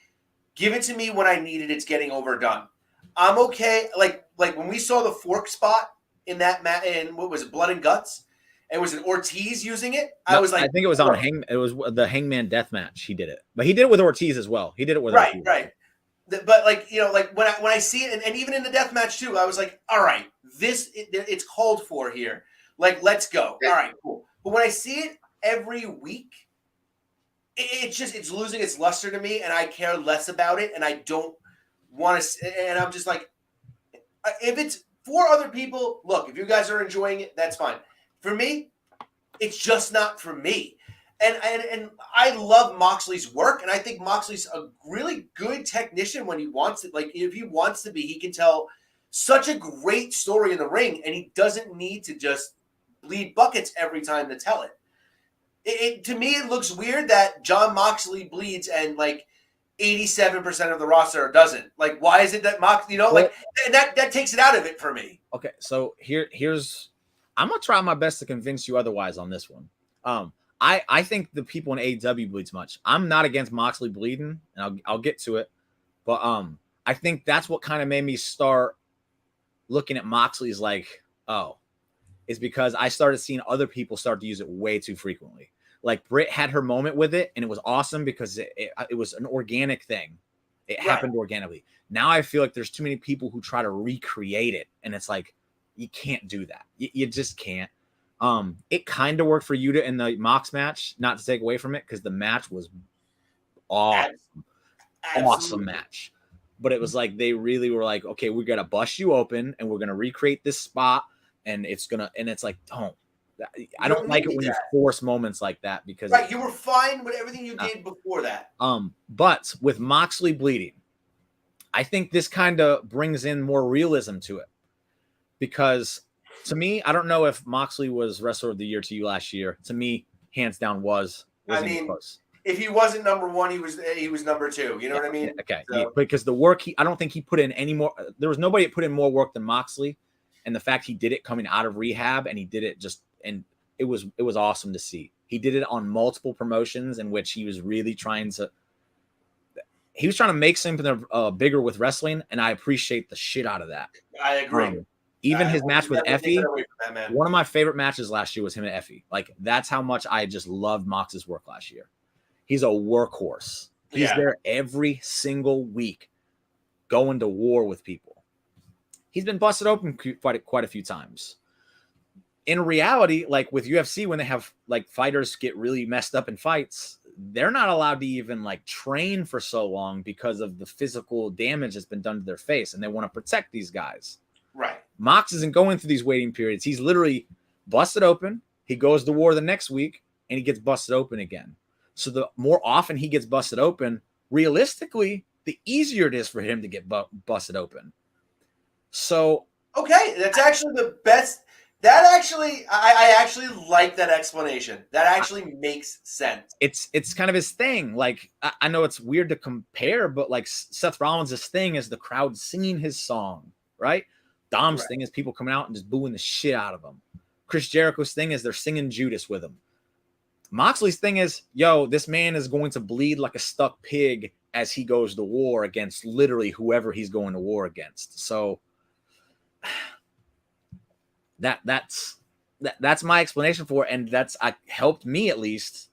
Give it to me when I need it. It's getting overdone. I'm okay. Like when we saw the fork spot in that in what was it, Blood and Guts? And was it Ortiz using it? No, I was like, I think it was on it was the Hangman Death Match. He did it, but he did it with Ortiz as well. He did it with right. But when I see it, and even in the death match too, I was like, all right, it's called for here. Like, let's go. All right, cool. But when I see it every week, it's losing its luster to me, and I care less about it, and I don't want to. And I'm just like, if it's for other people, look, if you guys are enjoying it, that's fine. For me, it's just not for me. And I love Moxley's work, and I think Moxley's a really good technician when he wants it. Like, if he wants to be, he can tell such a great story in the ring, and he doesn't need to just bleed buckets every time to tell it. To me, it looks weird that John Moxley bleeds and, like, 87% of the roster doesn't. Like, why is it that Moxley, and that takes it out of it for me. Okay, so here's I'm gonna try my best to convince you otherwise on this one. I think the people in AEW bleeds much. I'm not against Moxley bleeding, and I'll get to it, but I think that's what kind of made me start looking at Moxley as like, oh, is because I started seeing other people start to use it way too frequently. Like Britt had her moment with it, and it was awesome because it was an organic thing. It happened organically. Now I feel like there's too many people who try to recreate it, and it's like you can't do that. You just can't. It kind of worked for Yuta in the Mox match, not to take away from it, because the match was awesome match. But it was like they really were like, okay, we're gonna bust you open and we're gonna recreate this spot, and it's like, I don't like it when you force moments like that, because you were fine with everything you did before that. But with Moxley bleeding, I think this kind of brings in more realism to it, because to me, I don't know if Moxley was Wrestler of the Year to you last year. To me, hands down was. I mean, close. If he wasn't number one, he was number two. You know what I mean? Okay. So, because the work I don't think he put in any more. There was nobody that put in more work than Moxley, and the fact he did it coming out of rehab, and he did it and it was awesome to see. He did it on multiple promotions in which he was really trying to make something bigger with wrestling, and I appreciate the shit out of that. I agree. Even his match with Effie, one of my favorite matches last year was him and Effie. Like, that's how much I just loved Mox's work last year. He's a workhorse. He's there every single week going to war with people. He's been busted open quite a few times. In reality, like with UFC, when they have like fighters get really messed up in fights, they're not allowed to even like train for so long because of the physical damage that's been done to their face, and they want to protect these guys. Right. Mox isn't going through these waiting periods. He's literally busted open. He goes to war the next week, and he gets busted open again. So the more often he gets busted open, realistically, the easier it is for him to get busted open. So okay, that's actually the best. That actually, I actually like that explanation. That actually makes sense. It's kind of his thing. Like, I know it's weird to compare, but like Seth Rollins' thing is the crowd singing his song, right? Dom's thing is people coming out and just booing the shit out of him. Chris Jericho's thing is they're singing Judas with him. Moxley's thing is, yo, this man is going to bleed like a stuck pig as he goes to war against literally whoever he's going to war against. So that's my explanation for it, and that's helped me at least.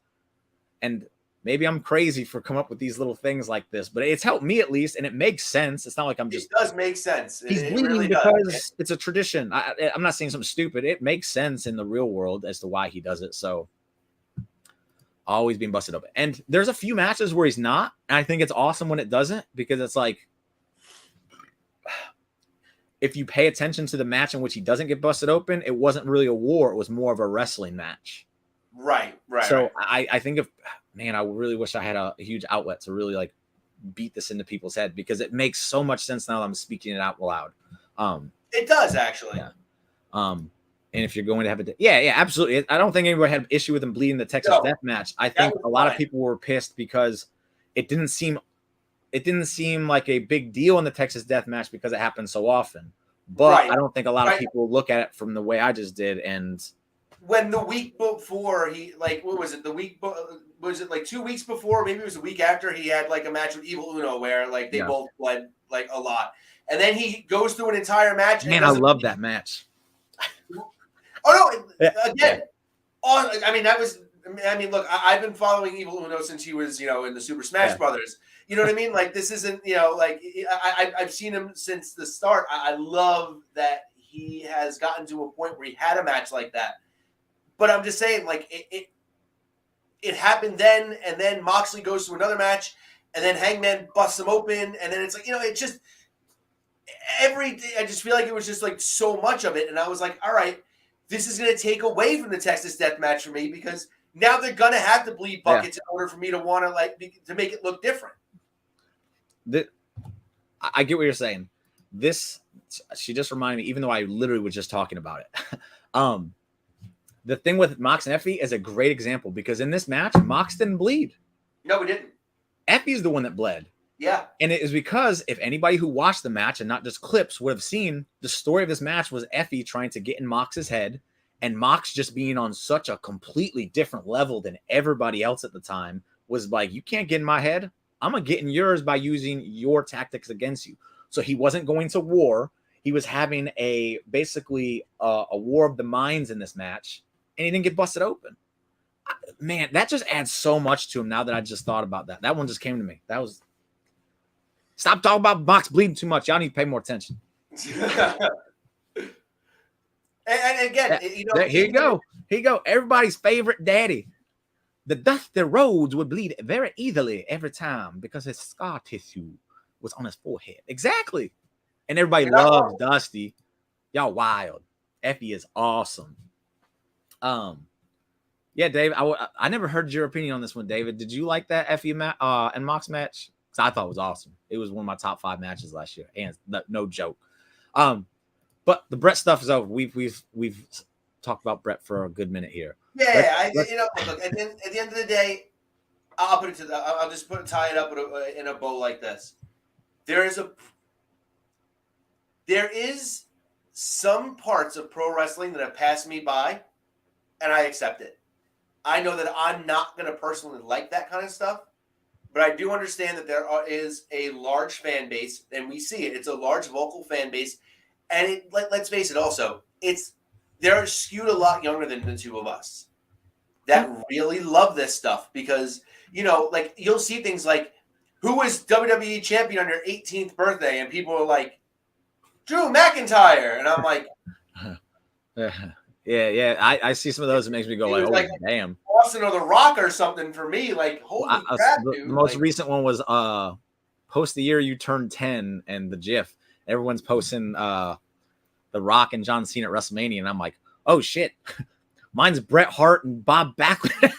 And maybe I'm crazy for coming up with these little things like this, but it's helped me at least, and it makes sense. It's not like I'm just. It does make sense. He's bleeding really because it's a tradition. I'm not saying something stupid. It makes sense in the real world as to why he does it. So always being busted open. And there's a few matches where he's not, and I think it's awesome when it doesn't, because it's like, if you pay attention to the match in which he doesn't get busted open, it wasn't really a war. It was more of a wrestling match. Right. So I think I really wish I had a huge outlet to really like beat this into people's head, because it makes so much sense now that I'm speaking it out loud. It does actually. Yeah. And if you're going to have it, absolutely. I don't think anybody had an issue with him bleeding the Texas Death Match. I think a lot of people were pissed because it didn't seem like a big deal in the Texas Death Match because it happened so often. But I don't think a lot of people look at it from the way I just did. And when the week before he, like, what was it? Was it like 2 weeks before? Maybe it was a week after, he had like a match with Evil Uno where like they both bled like a lot. And then he goes through an entire match. Man, I love that match. Oh no! Again, look, I've been following Evil Uno since he was, in the Super Smash Brothers. You know what I mean? Like, this isn't, I've seen him since the start. I love that he has gotten to a point where he had a match like that. But I'm just saying, like, it happened then, and then Moxley goes to another match, and then Hangman busts him open, and then it's like, it just every day. I just feel like it was just like so much of it, and I was like, all right. This is going to take away from the Texas Death Match for me, because now they're going to have to bleed buckets in order for me to want to to make it look different. I get what you're saying. She just reminded me, even though I literally was just talking about it. The thing with Mox and Effie is a great example, because in this match, Mox didn't bleed. No, he didn't. Effie's the one that bled. Yeah. And it is because if anybody who watched the match and not just clips would have seen, the story of this match was Effie trying to get in Mox's head, and Mox just being on such a completely different level than everybody else at the time was like, you can't get in my head. I'm going to get in yours by using your tactics against you. So he wasn't going to war. he was having basically a war of the minds in this match, and he didn't get busted open. Man, that just adds so much to him. Now that I just thought about that, that one just came to me. That was stop talking about Mox bleeding too much. Y'all need to pay more attention. and again, Here you go. Everybody's favorite daddy. The Dusty Rhodes would bleed very easily every time because his scar tissue was on his forehead. Exactly. And everybody loves Dusty. Y'all wild. Effie is awesome. Yeah, Dave, I never heard your opinion on this one, David. Did you like that Effie and Mox match? Because I thought it was awesome. It was one of my top 5 matches last year, and no joke. But the Brett stuff is over. We've talked about Brett for a good minute here. Yeah, look, at the end of the day, I'll just tie it up in a bow like this. There is some parts of pro wrestling that have passed me by, and I accept it. I know that I'm not going to personally like that kind of stuff, but I do understand that there is a large fan base, and we see it. It's a large vocal fan base, and let's face it. Also, they're skewed a lot younger than the two of us that really love this stuff because like you'll see things like who was WWE champion on your 18th birthday, and people are like Drew McIntyre, and I'm like. Yeah. I see some of those. It makes me go like, oh, damn. Austin or The Rock or something for me. Like, holy crap, dude. The most recent one was post the year you turned 10 and the GIF. Everyone's posting The Rock and John Cena at WrestleMania, and I'm like, oh shit, mine's Bret Hart and Bob Backlund.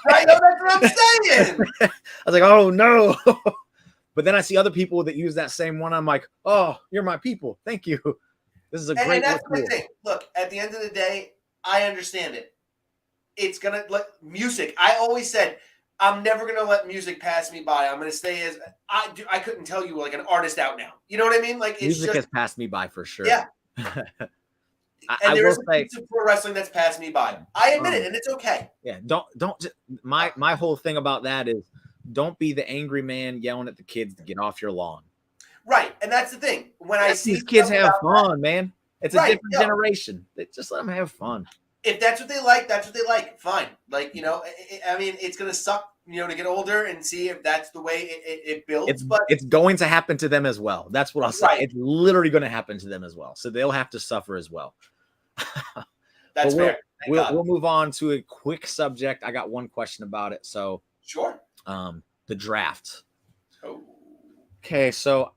Right, that's what I'm saying. I was like, oh no. But then I see other people that use that same one. I'm like, oh, you're my people. Thank you. This is a great. And that's the thing. Look, at the end of the day, I understand it. It's gonna music. I always said I'm never gonna let music pass me by. I'm gonna stay as I do. I couldn't tell you like an artist out now. You know what I mean? Like music has passed me by for sure. Yeah. I there is will a piece of pro wrestling that's passed me by. I admit it, and it's okay. Yeah. Don't. My whole thing about that is don't be the angry man yelling at the kids to get off your lawn. Right, and that's the thing. When I see these kids have fun, man. It's a different generation. Just let them have fun. If that's what they like, that's what they like. Fine. Like, I mean, it's going to suck, to get older and see if that's the way it builds. But it's going to happen to them as well. That's what I'll say. Right. It's literally going to happen to them as well. So they'll have to suffer as well. That's fair. We'll move on to a quick subject. I got one question about it. So sure. The draft. Oh. Okay, so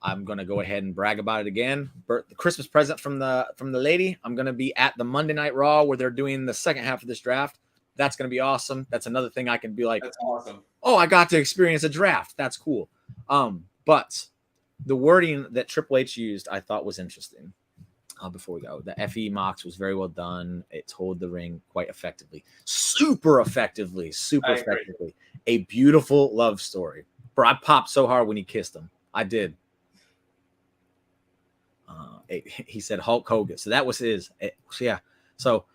I'm gonna go ahead and brag about it again. The Christmas present from the lady. I'm gonna be at the Monday Night Raw where they're doing the second half of this draft. That's gonna be awesome. That's another thing I can be like, that's awesome. Oh, I got to experience a draft. That's cool. But the wording that Triple H used, I thought was interesting. Before we go, the FE Mox was very well done. It told the ring quite effectively, super effectively. A beautiful love story. Bro, I popped so hard when he kissed him. I did. He said Hulk Hogan. So that was his. Yeah. So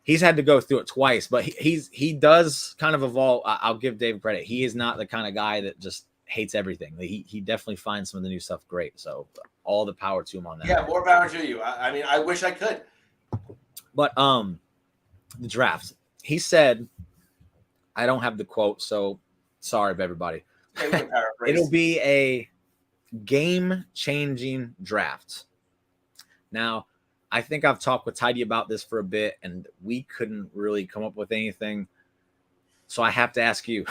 he's had to go through it twice, but he does kind of evolve. I'll give Dave credit. He is not the kind of guy that just hates everything. He definitely finds some of the new stuff great. So all the power to him on that. Yeah, more power to you. I mean, I wish I could. But the draft. He said, I don't have the quote, so sorry, everybody. It'll be a game-changing draft. Now, I think I've talked with Tidy about this for a bit, and we couldn't really come up with anything. So I have to ask you,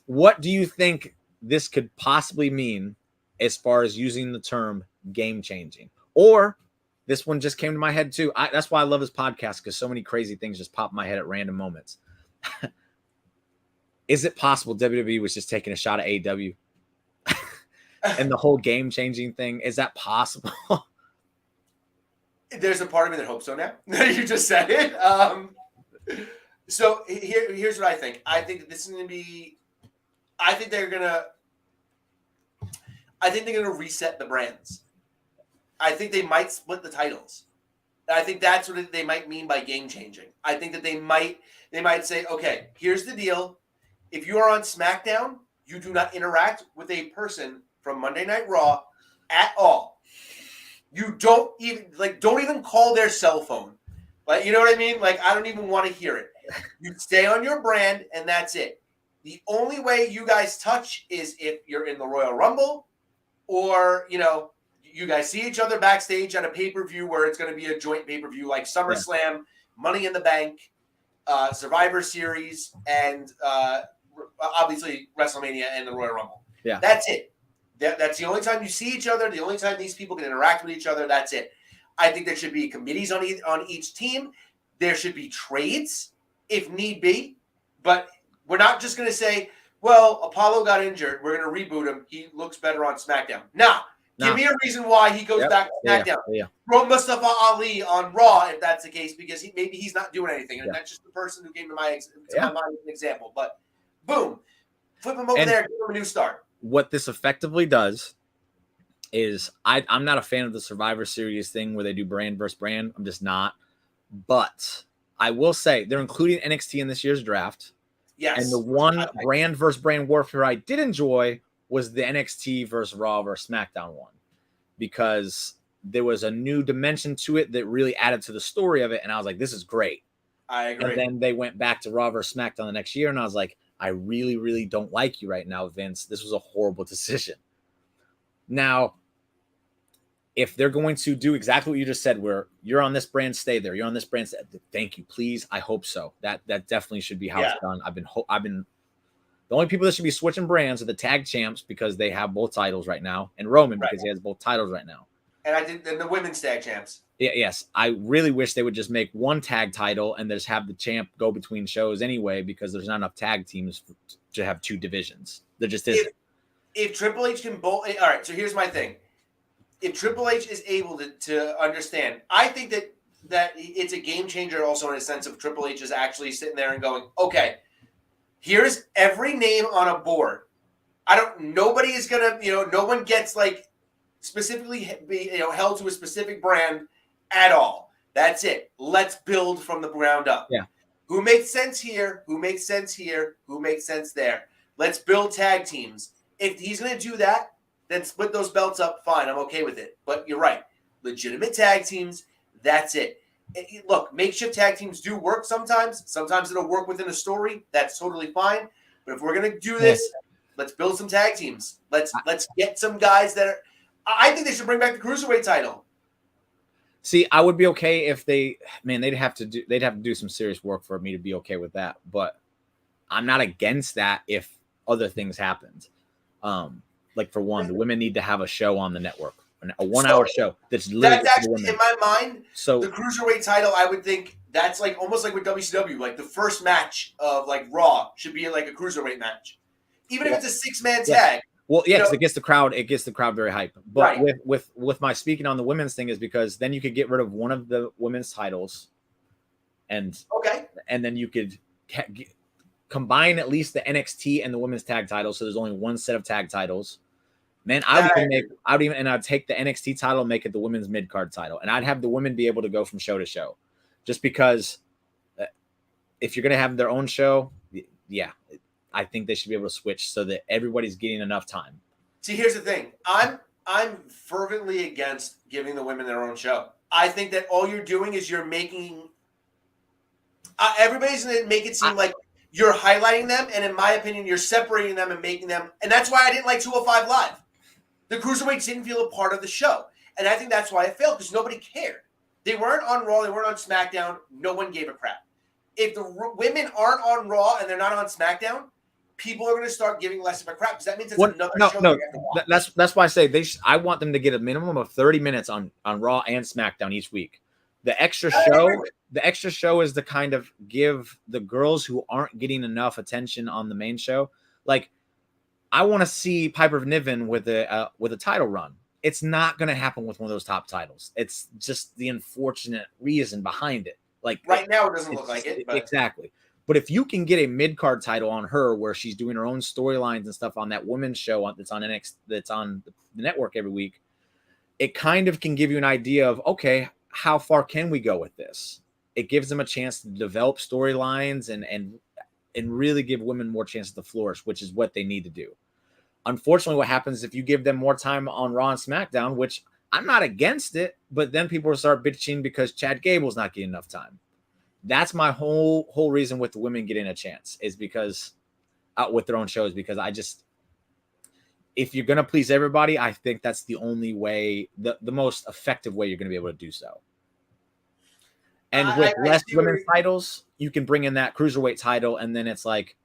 what do you think this could possibly mean as far as using the term game-changing? Or this one just came to my head too. That's why I love this podcast, because so many crazy things just pop in my head at random moments. Is it possible WWE was just taking a shot at AEW? And the whole game-changing thing, is that possible? There's a part of me that hopes so now. You just said it. So here's what I think. I think that this is going to be – I think they're going to reset the brands. I think they might split the titles. I think that's what they might mean by game-changing. I think that they might say, okay, here's the deal. If you are on SmackDown, you do not interact with a person from Monday Night Raw at all. You don't even call their cell phone. Like, you know what I mean? Like, I don't even want to hear it. You stay on your brand, and that's it. The only way you guys touch is if you're in the Royal Rumble, or you guys see each other backstage at a pay-per-view where it's going to be a joint pay-per-view, like SummerSlam, Money in the Bank, Survivor Series, and obviously WrestleMania and the Royal Rumble. Yeah, that's it. That's the only time you see each other. The only time these people can interact with each other. That's it. I think there should be committees on each team. There should be trades if need be. But we're not just going to say, well, Apollo got injured, we're going to reboot him. He looks better on SmackDown. Give me a reason why he goes back to SmackDown. Throw Mustafa Ali on Raw if that's the case, because maybe he's not doing anything. And that's just the person who came to my mind as an example. But boom, flip him over there, give him a new start. What this effectively does is I'm not a fan of the Survivor Series thing where they do brand versus brand. I'm just not. But I will say they're including NXT in this year's draft. Yes. And the one brand versus brand warfare I did enjoy was the NXT versus Raw versus SmackDown one, because there was a new dimension to it that really added to the story of it. And I was like, this is great. I agree. And then they went back to Raw versus SmackDown the next year. And I was like, I really, really don't like you right now, Vince. This was a horrible decision. Now, if they're going to do exactly what you just said, where you're on this brand, stay there. You're on this brand, thank you, please. I hope so. That definitely should be how it's done. I've been the only people that should be switching brands are the tag champs, because they have both titles right now, and Roman because he has both titles right now. And the women's tag champs. Yes, I really wish they would just make one tag title and just have the champ go between shows anyway, because there's not enough tag teams to have two divisions. There just isn't. If Triple H can both, all right. So here's my thing: if Triple H is able to understand, I think that it's a game changer. Also, in a sense of Triple H is actually sitting there and going, okay, here's every name on a board. Nobody is gonna, no one gets like specifically be held to a specific brand at all. That's it. Let's build from the ground up. Yeah. Who makes sense here? Who makes sense here? Who makes sense there? Let's build tag teams. If he's going to do that, then split those belts up. Fine, I'm okay with it. But you're right. Legitimate tag teams, that's it. Look, makeshift tag teams do work sometimes. Sometimes it'll work within a story. That's totally fine. But if we're going to do this, let's build some tag teams. Let's get some guys that are – I think they should bring back the Cruiserweight title. See, I would be okay if they'd have to do some serious work for me to be okay with that. But I'm not against that if other things happened. Like for one, the women need to have a show on the network, a 1 hour show that's literally that's actually in my mind. So the Cruiserweight title, I would think that's like almost like with WCW, like the first match of like Raw should be like a Cruiserweight match, even if it's a 6-man tag. Well, yeah, because it gets the crowd very hype. But with my speaking on the women's thing is because then you could get rid of one of the women's titles, and then you could combine at least the NXT and the women's tag titles, so there's only one set of tag titles. Man, I'd take the NXT title and make it the women's mid card title, and I'd have the women be able to go from show to show, just because if you're gonna have their own show, I think they should be able to switch so that everybody's getting enough time. See, here's the thing. I'm fervently against giving the women their own show. I think that all you're doing is you're making everybody's going to make it seem like you're highlighting them, and in my opinion, you're separating them and making them. And that's why I didn't like 205 Live. The Cruiserweights didn't feel a part of the show, and I think that's why it failed, because nobody cared. They weren't on Raw. They weren't on SmackDown. No one gave a crap. If the women aren't on Raw and they're not on SmackDown, people are going to start giving less of a crap, because that means it's another show. No, that's why I say I want them to get a minimum of 30 minutes on Raw and SmackDown each week. The extra show is to kind of give the girls who aren't getting enough attention on the main show. Like, I want to see Piper Niven with a title run. It's not going to happen with one of those top titles. It's just the unfortunate reason behind it. Like right now, it doesn't look like it. But. Exactly. But if you can get a mid-card title on her where she's doing her own storylines and stuff on that women's show that's on NXT, that's on the network every week, it kind of can give you an idea of, okay, how far can we go with this? It gives them a chance to develop storylines and really give women more chances to flourish, which is what they need to do. unfortunately, what happens if you give them more time on Raw and SmackDown, which I'm not against it, but then people will start bitching because Chad Gable's not getting enough time. That's my whole reason with the women getting a chance is because out with their own shows, because if you're going to please everybody, I think that's the only way, the most effective way you're going to be able to do so. And with less women's titles, you can bring in that cruiserweight title, and then it's like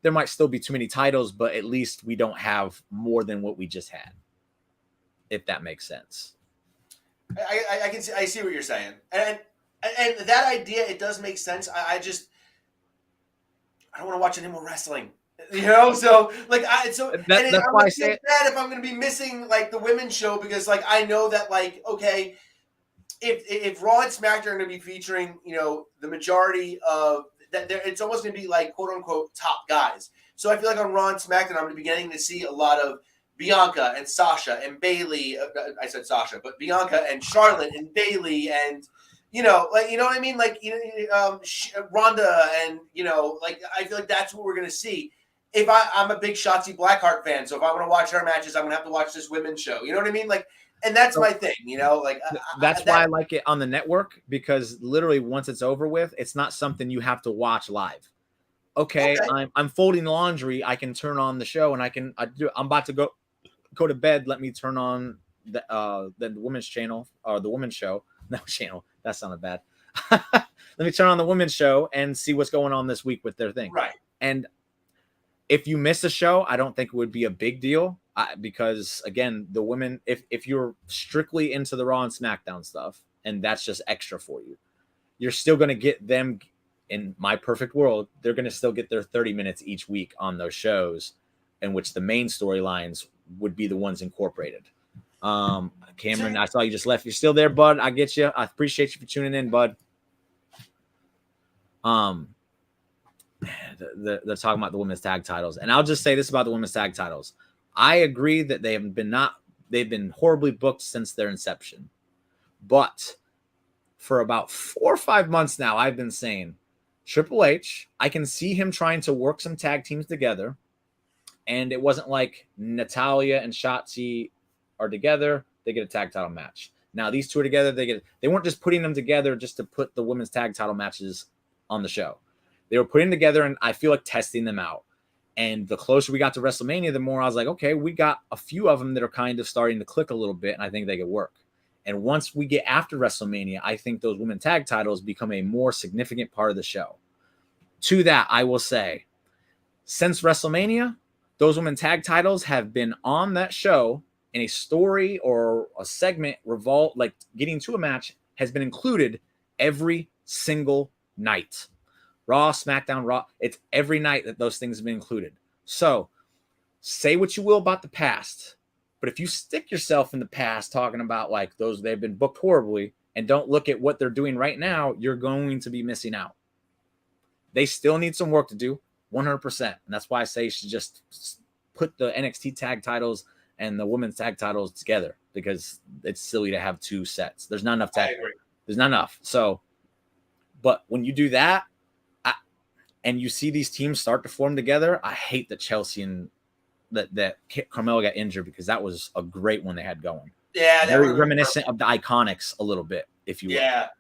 there might still be too many titles, but at least we don't have more than what we just had, if that makes sense. I see what you're saying, and that idea, it does make sense. I don't want to watch any more wrestling. So like that's why I say bad if I'm going to be missing like the women's show, because like I know that like, okay, if Raw and SmackDown are going to be featuring the majority of that, it's almost going to be like quote unquote top guys. So I feel like on Raw and SmackDown I'm going to be getting to see a lot of Bianca and Sasha and Bayley. I said Sasha, but Bianca and Charlotte and Bayley and like what I mean, like Ronda and like I feel like that's what we're going to see. If I'm a big Shotzi Blackheart fan, so if I want to watch her matches, I'm gonna have to watch this women's show. You know what I mean? Like, and that's my thing. Like that's why I like it on the network, because literally once it's over with, it's not something you have to watch live. Okay. I'm folding laundry. I can turn on the show, and I'm about to go to bed. Let me turn on the women's channel or the women's show. No channel. That sounded bad. Let me turn on the women's show and see what's going on this week with their thing. Right. And if you miss a show, I don't think it would be a big deal because, again, the women, if you're strictly into the Raw and SmackDown stuff and that's just extra for you, you're still going to get them. In my perfect world, they're going to still get their 30 minutes each week on those shows, in which the main storylines would be the ones incorporated. Cameron, I saw you just left. You're still there, bud. I get you. I appreciate you for tuning in, bud. They're talking about the women's tag titles, and I'll just say this about the women's tag titles. I agree that they've been horribly booked since their inception, but for about 4 or 5 months now, I've been saying Triple H, I can see him trying to work some tag teams together, and it wasn't like Natalya and Shotzi are together, they get a tag title match. Now these two are together, they weren't just putting them together just to put the women's tag title matches on the show. They were putting together, and I feel like testing them out. And the closer we got to WrestleMania, the more I was like, okay, we got a few of them that are kind of starting to click a little bit, and I think they could work. And once we get after WrestleMania, I think those women's tag titles become a more significant part of the show. To that, I will say, since WrestleMania, those women's tag titles have been on that show, and a story or a segment like getting to a match has been included every single night. Raw, SmackDown, Raw. It's every night that those things have been included. So say what you will about the past, but if you stick yourself in the past talking about like they've been booked horribly and don't look at what they're doing right now, you're going to be missing out. They still need some work to do, 100%. And that's why I say you should just put the NXT tag titles and the women's tag titles together, because it's silly to have two sets. There's not enough tag. There's not enough. So, but when you do that, and you see these teams start to form together, I hate that Chelsea and that Carmella got injured, because that was a great one they had going. Yeah, that very reminiscent of the Iconics a little bit, if you will. Yeah.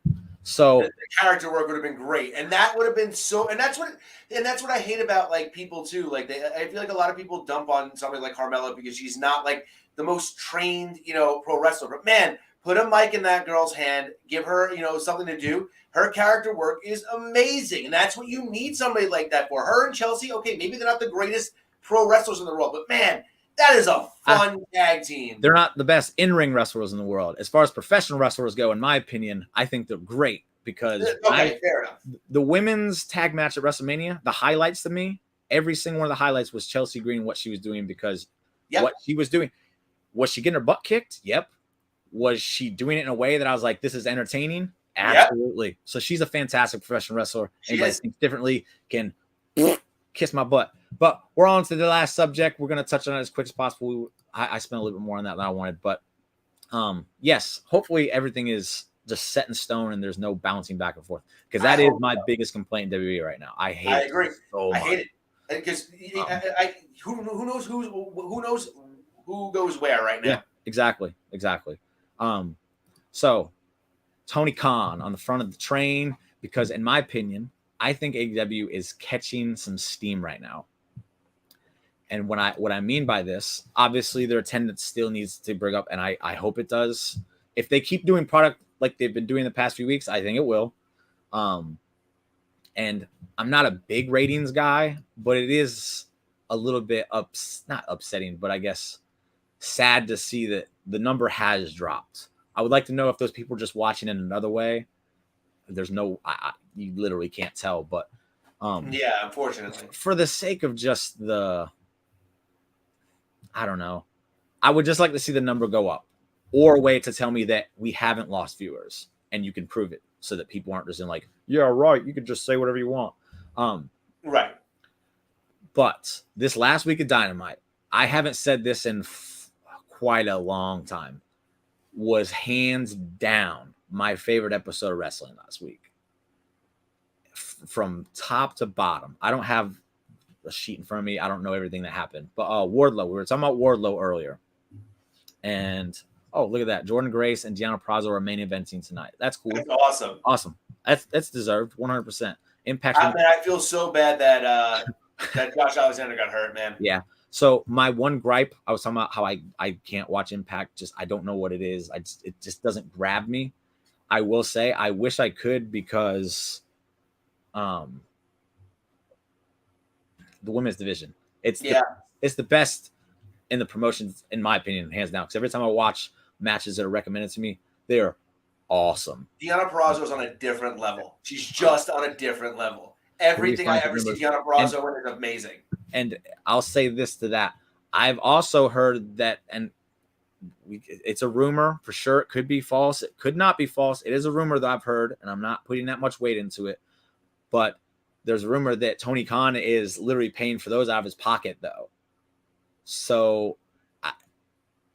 So the character work would have been great, and that would have been so. And that's what I hate about like people too. Like I feel like a lot of people dump on somebody like Carmella because she's not like the most trained, pro wrestler. But man, put a mic in that girl's hand, give her, something to do. Her character work is amazing, and that's what you need somebody like that for. Her and Chelsea, okay, maybe they're not the greatest pro wrestlers in the world, but man, that is a fun tag team. They're not the best in-ring wrestlers in the world. As far as professional wrestlers go, in my opinion, I think they're great, because fair enough. The women's tag match at WrestleMania, the highlights to me, every single one of the highlights was Chelsea Green, what she was doing, because what she was doing, was she getting her butt kicked? Yep. Was she doing it in a way that I was like, this is entertaining? Absolutely. Yep. So she's a fantastic professional wrestler. Anybody thinks differently can kiss my butt. But we're on to the last subject. We're going to touch on it as quick as possible. I spent a little bit more on that than I wanted. But yes, hopefully everything is just set in stone and there's no bouncing back and forth. Because that is my biggest complaint in WWE right now. I agree. I hate it. Because who knows who goes where right now? Yeah, exactly. So Tony Khan on the front of the train, because in my opinion, I think AEW is catching some steam right now. And what I mean by this, obviously their attendance still needs to bring up, and I hope it does. If they keep doing product like they've been doing the past few weeks, I think it will. And I'm not a big ratings guy, but it is a little bit not upsetting, but I guess sad to see that the number has dropped. I would like to know if those people are just watching in another way. There's no, you literally can't tell, but yeah, unfortunately, for the sake of just I don't know, I would just like to see the number go up, or a way to tell me that we haven't lost viewers and you can prove it, so that people aren't just in like, yeah, right, you can just say whatever you want. Right. But this last week of Dynamite, I haven't said this in quite a long time, was hands down my favorite episode of wrestling last week. From top to bottom. I don't have a sheet in front of me. I don't know everything that happened. But Wardlow, we were talking about Wardlow earlier. And look at that. Jordan Grace and Deanna Prazo are main eventing tonight. That's cool. That's awesome. Awesome. That's deserved. 100%. Impact. I feel so bad that that Josh Alexander got hurt, man. Yeah. So my one gripe, I was talking about how I can't watch Impact. Just I don't know what it is. It just doesn't grab me. I will say I wish I could, because the women's division, it's the best in the promotions, in my opinion, hands down. Because every time I watch matches that are recommended to me, they're awesome. Deanna Prazo is on a different level. She's just on a different level. Everything I ever see Deanna Prazo in is amazing. And I'll say this to that. I've also heard that, and it's a rumor for sure. It could be false. It could not be false. It is a rumor that I've heard, and I'm not putting that much weight into it. But there's a rumor that Tony Khan is literally paying for those out of his pocket, though. So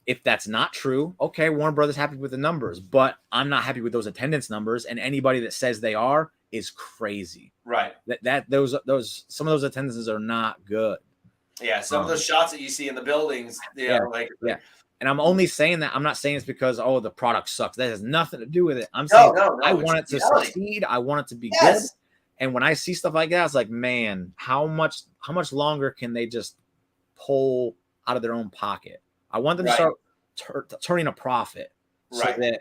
if that's not true, okay, Warner Brothers happy with the numbers, but I'm not happy with those attendance numbers, and anybody that says they are is crazy. Right. Those some of those attendances are not good. Yeah, some of those shots that you see in the buildings, yeah. And I'm only saying that. I'm not saying it's because the product sucks. That has nothing to do with it. I'm saying I want it to succeed. I want it to be good. And when I see stuff like that, it's like, man, how much longer can they just pull out of their own pocket? I want them to start turning a profit, so that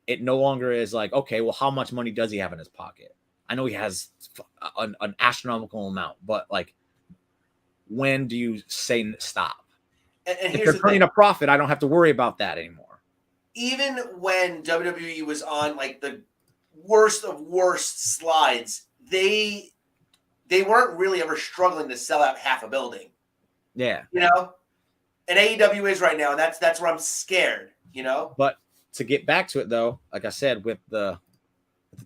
it no longer is like, okay, well, how much money does he have in his pocket? I know he has an astronomical amount, but like, when do you say stop? And if they're turning a profit, I don't have to worry about that anymore. Even when WWE was on like the worst of worst slides, they weren't really ever struggling to sell out half a building. Yeah. You know? And AEW is right now, and that's where I'm scared, you know? But to get back to it, though, like I said, with the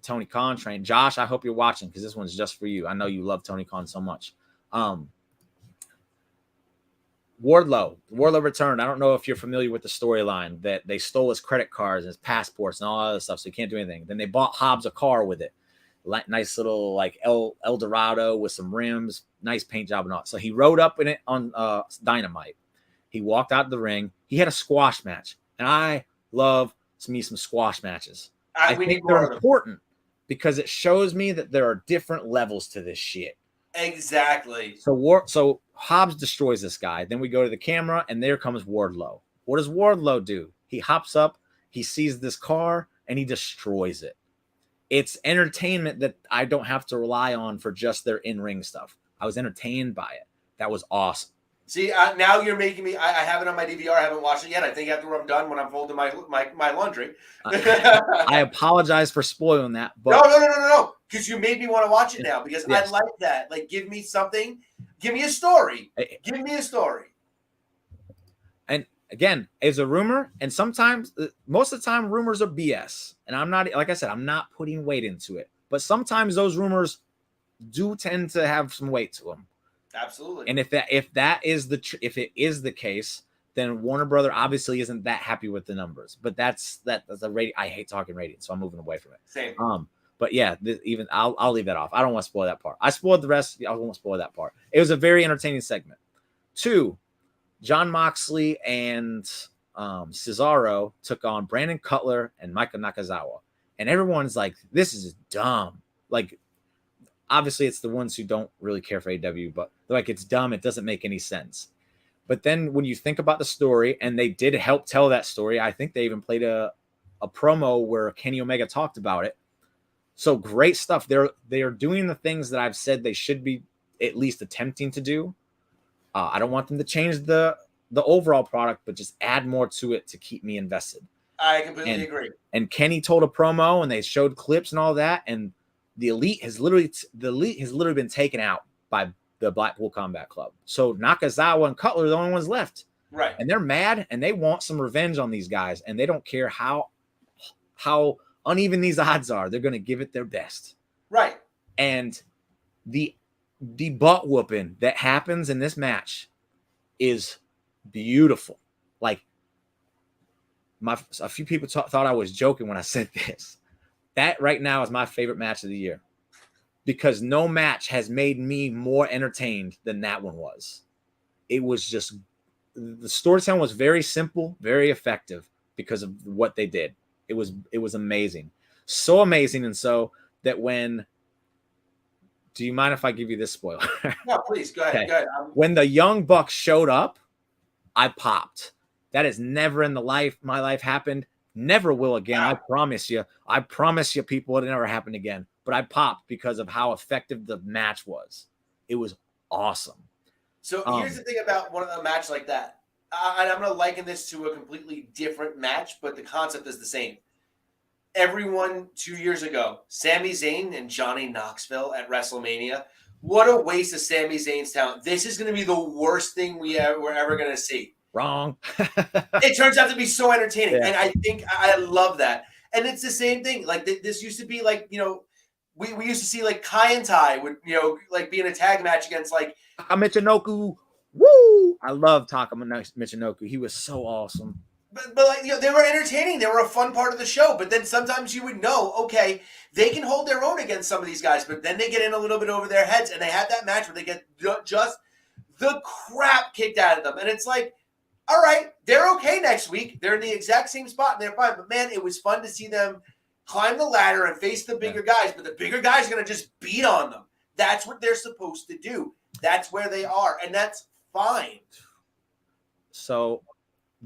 Tony Khan train, Josh, I hope you're watching, because this one's just for you. I know you love Tony Khan so much. Wardlow returned. I don't know if you're familiar with the storyline that they stole his credit cards and his passports and all that other stuff, so he can't do anything. Then they bought Hobbs a car with it. Nice little like El Dorado with some rims, nice paint job and all. So he rode up in it on Dynamite. He walked out the ring. He had a squash match, and I love me some squash matches. I think they're important because it shows me that there are different levels to this shit. Exactly. So Hobbs destroys this guy. Then we go to the camera, and there comes Wardlow. What does Wardlow do? He hops up, he sees this car, and he destroys it. It's entertainment that I don't have to rely on for just their in-ring stuff. I was entertained by it. That was awesome. See, now you're making me. I have it on my DVR. I haven't watched it yet. I think after I'm done, when I'm folding my laundry. I apologize for spoiling that. But No. Because you made me want to watch it now. Because I like that. Like, give me something. Give me a story. Give me a story. And again, it's a rumor. And sometimes, most of the time, rumors are BS. And I'm not, like I said, I'm not putting weight into it. But sometimes those rumors do tend to have some weight to them. Absolutely. And if it is the case, then Warner Brother obviously isn't that happy with the numbers. But that's the rating. I hate talking ratings, so I'm moving away from it. Same. But yeah, even I'll leave that off. I don't want to spoil that part. I spoiled the rest. I won't spoil that part. It was a very entertaining segment. 2, John Moxley and Cesaro took on Brandon Cutler and Micah Nakazawa. And everyone's like, this is dumb. Like, obviously, it's the ones who don't really care for AEW, but they're like, it's dumb. It doesn't make any sense. But then when you think about the story, and they did help tell that story, I think they even played a promo where Kenny Omega talked about it. So great stuff. They are doing the things that I've said they should be at least attempting to do. I don't want them to change the overall product, but just add more to it to keep me invested. I completely agree. And Kenny told a promo, and they showed clips and all that, and the Elite has literally been taken out by the Blackpool Combat Club. So Nakazawa and Cutler are the only ones left. Right. And they're mad, and they want some revenge on these guys, and they don't care how uneven these odds are. They're going to give it their best. Right. And the butt whooping that happens in this is beautiful. Like, a few people thought I was joking when I said this. That right now is my favorite match of the year, because no match has made me more entertained than that one was. It was just, the storytelling was very simple, very effective because of what they did. It was amazing. So amazing. And so that do you mind if I give you this spoiler? No, please, go ahead. Okay. Go ahead. When the Young Bucks showed up, I popped. That has never in my life happened. Never will again. Wow. I promise you. I promise you, people, it'll never happen again. But I popped because of how effective the match was. It was awesome. So here's the thing about a match like that. And I'm going to liken this to a completely different match, but the concept is the same. Everyone 2 years ago, Sami Zayn and Johnny Knoxville at WrestleMania. What a waste of Sami Zayn's talent. This is going to be the worst thing we're ever going to see. Wrong. It turns out to be so entertaining. Yeah. And I think I love that. And it's the same thing. Like, this used to be like, we used to see like Kai and Tai would, like be in a tag match against like Michinoku. Woo! I love Taka Michinoku. He was so awesome. But like, they were entertaining. They were a fun part of the show. But then sometimes you would know, okay, they can hold their own against some of these guys, but then they get in a little bit over their heads, and they have that match where they get just the crap kicked out of them. And it's like, all right, they're okay next week. They're in the exact same spot, and they're fine. But, man, it was fun to see them climb the ladder and face the bigger guys. But the bigger guys are going to just beat on them. That's what they're supposed to do. That's where they are, and that's fine. So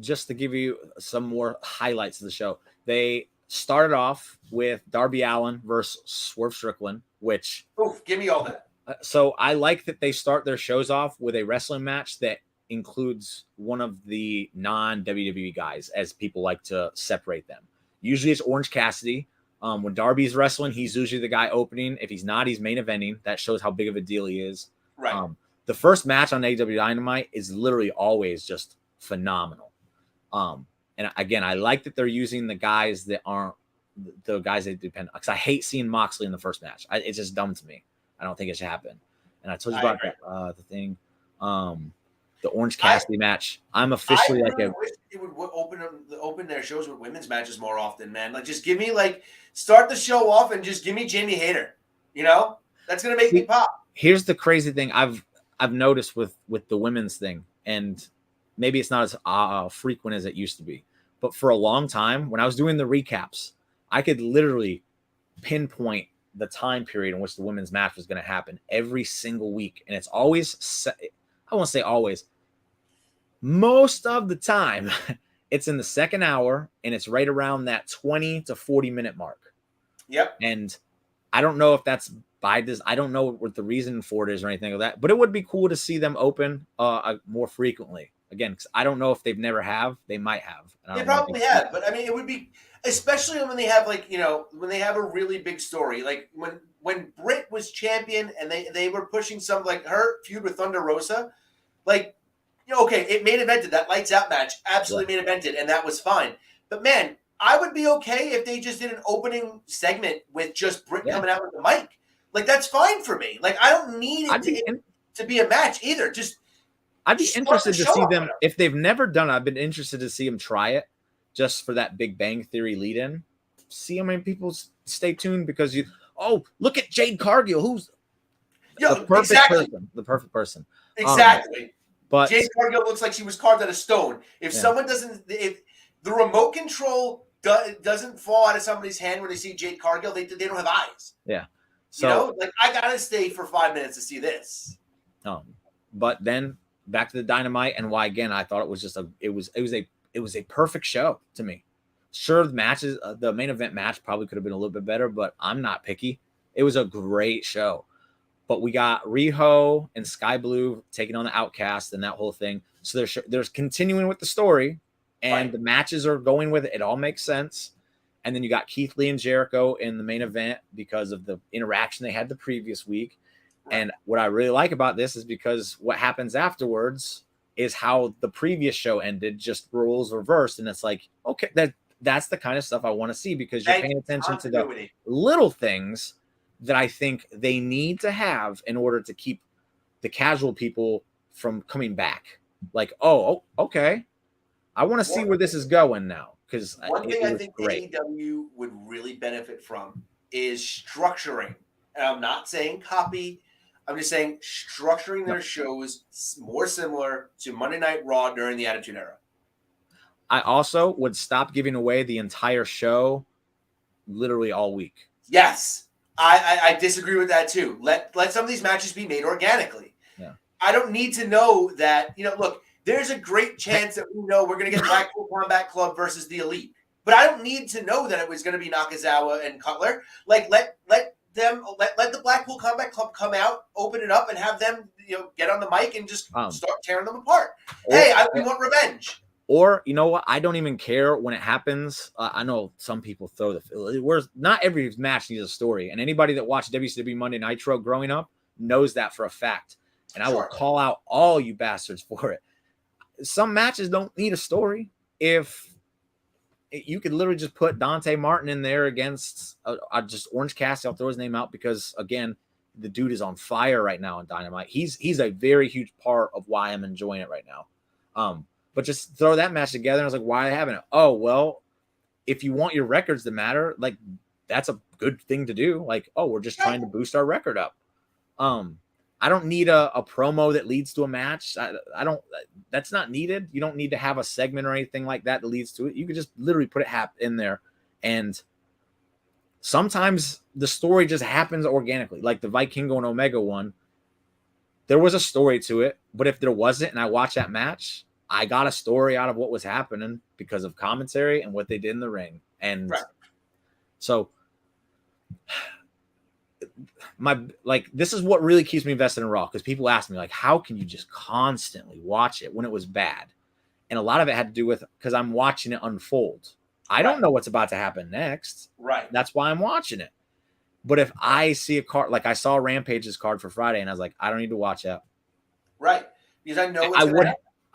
just to give you some more highlights of the show, they started off with Darby Allin versus Swerve Strickland, which... Oof, give me all that. So I like that they start their shows off with a wrestling match that includes one of the non-WWE guys, as people like to separate them. Usually it's Orange Cassidy. When Darby's wrestling, he's usually the guy opening. If he's not, he's main eventing. That shows how big of a deal he is. Right. The first match on AEW Dynamite is literally always just phenomenal. And again, I like that they're using the guys that aren't the guys that depend, because I hate seeing Moxley in the first match. It's just dumb to me. I don't think it should happen. And I told you about the thing, the Orange Cassidy match. I'm officially wish it would open their shows with women's matches more often, man. Like, just give me start the show off and just give me Jamie Hayter. That's gonna make me pop. Here's the crazy thing I've noticed with the women's thing, and maybe it's not as frequent as it used to be, but for a long time when I was doing the recaps, I could literally pinpoint the time period in which the women's match was going to happen every single week. And it's always, I won't say always, most of the time, it's in the second hour, and it's right around that 20 to 40 minute mark. Yep. And I don't know if that's by this. I don't know what the reason for it is or anything like that, but it would be cool to see them open more frequently. Again, because I don't know if they've never have. They might have. They probably have, but I mean, it would be, especially when they have when they have a really big story, like when Britt was champion and they were pushing some her feud with Thunder Rosa, okay, it main evented, that lights out match absolutely main evented, and that was fine. But man, I would be okay if they just did an opening segment with just Britt coming out with the mic. That's fine for me. I don't need it to be a match either. I'd be interested to see them, if they've never done it, I've been interested to see them try it just for that Big Bang Theory lead-in. See how many people stay tuned, because oh, look at Jade Cargill, who's the perfect exactly. person. The perfect person. Exactly. But Jade Cargill looks like she was carved out of stone. If the remote control doesn't fall out of somebody's hand when they see Jade Cargill, they don't have eyes. Yeah. So like I gotta stay for 5 minutes to see this. But then back to the Dynamite, and why again I thought it was just it was a perfect show to me. Sure, the matches, the main event match probably could have been a little bit better, but I'm not picky. It was a great show. But we got Riho and Sky Blue taking on the Outcast and that whole thing. So there's continuing with the story, and the matches are going with it. It all makes sense. And then you got Keith Lee and Jericho in the main event because of the interaction they had the previous week. And what I really like about this is because what happens afterwards is how the previous show ended, just roles reversed. And it's like, okay, that's the kind of stuff I want to see, because you're paying attention to the little things that I think they need to have in order to keep the casual people from coming back. Like, oh, okay, I want to see where this is going now. Because one thing I think AEW would really benefit from is structuring. And I'm not saying copy. I'm just saying structuring their shows more similar to Monday Night Raw during the Attitude Era. I also would stop giving away the entire show literally all week. Yes. I disagree with that too. Let some of these matches be made organically. Yeah. I don't need to know that, look, there's a great chance that we know we're going to get Blackpool Combat Club versus the Elite. But I don't need to know that it was going to be Nakazawa and Cutler. Like, let the Blackpool Combat Club come out, open it up, and have them, get on the mic and just start tearing them apart. We want revenge. Or, you know what? I don't even care when it happens. I know some people throw whereas not every match needs a story. And anybody that watched WCW Monday Nitro growing up knows that for a fact. And I will call out all you bastards for it. Some matches don't need a story. If you could literally just put Dante Martin in there against just Orange Cassidy, I'll throw his name out because, again, the dude is on fire right now in Dynamite. He's a very huge part of why I'm enjoying it right now. But just throw that match together. And I was like, why are they having it? Oh, well, if you want your records to matter, like, that's a good thing to do. Like, oh, we're just trying to boost our record up. I don't need a promo that leads to a match. I don't, that's not needed. You don't need to have a segment or anything like that leads to it. You could just literally put it in there. And sometimes the story just happens organically. Like the Vikingo and Omega one, there was a story to it. But if there wasn't, and I watched that match, I got a story out of what was happening because of commentary and what they did in the ring. And so this is what really keeps me invested in Raw, because people ask me, like, how can you just constantly watch it when it was bad? And a lot of it had to do with because I'm watching it unfold. I don't know what's about to happen next. Right. That's why I'm watching it. But if I see a card, like I saw Rampage's card for Friday, and I was like, I don't need to watch that. Right. Because I know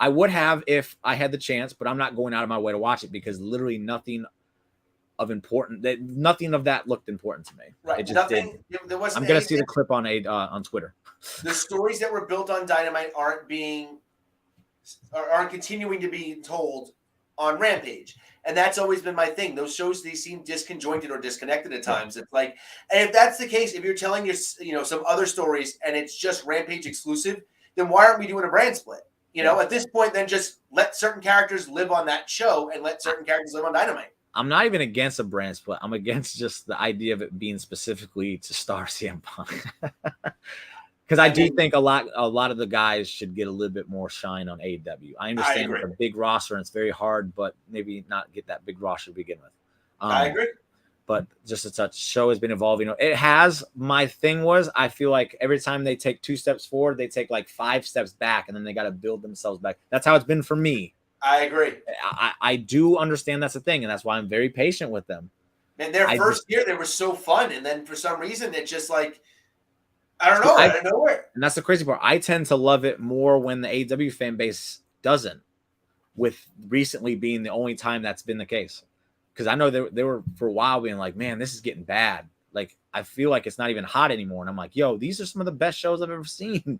I would have if I had the chance, but I'm not going out of my way to watch it because literally nothing of that looked important to me. Right. It just did. I'm going to see the clip on Twitter. The stories that were built on Dynamite aren't continuing to be told on Rampage. And that's always been my thing. Those shows, they seem disconjointed or disconnected at times. It's like, and if that's the case, if you're telling some other stories and it's just Rampage exclusive, then why aren't we doing a brand split? At this point, then just let certain characters live on that show and let certain characters live on Dynamite. I'm not even against a brand split. I'm against just the idea of it being specifically to star CM Punk. Because I do think a lot of the guys should get a little bit more shine on AEW. I understand it's a big roster and it's very hard, but maybe not get that big roster to begin with. I agree. But just as such, show has been evolving. It has. My thing was, I feel like every time they take 2 steps forward, they take like 5 steps back, and then they got to build themselves back. That's how it's been for me. I agree. I do understand that's a thing, and that's why I'm very patient with them. And their first year, they were so fun, and then for some reason, it's just like, I don't know, out of nowhere. And that's the crazy part. I tend to love it more when the AEW fan base doesn't, with recently being the only time that's been the case. Because I know they were for a while being like, man, this is getting bad. Like, I feel like it's not even hot anymore. And I'm like, yo, these are some of the best shows I've ever seen.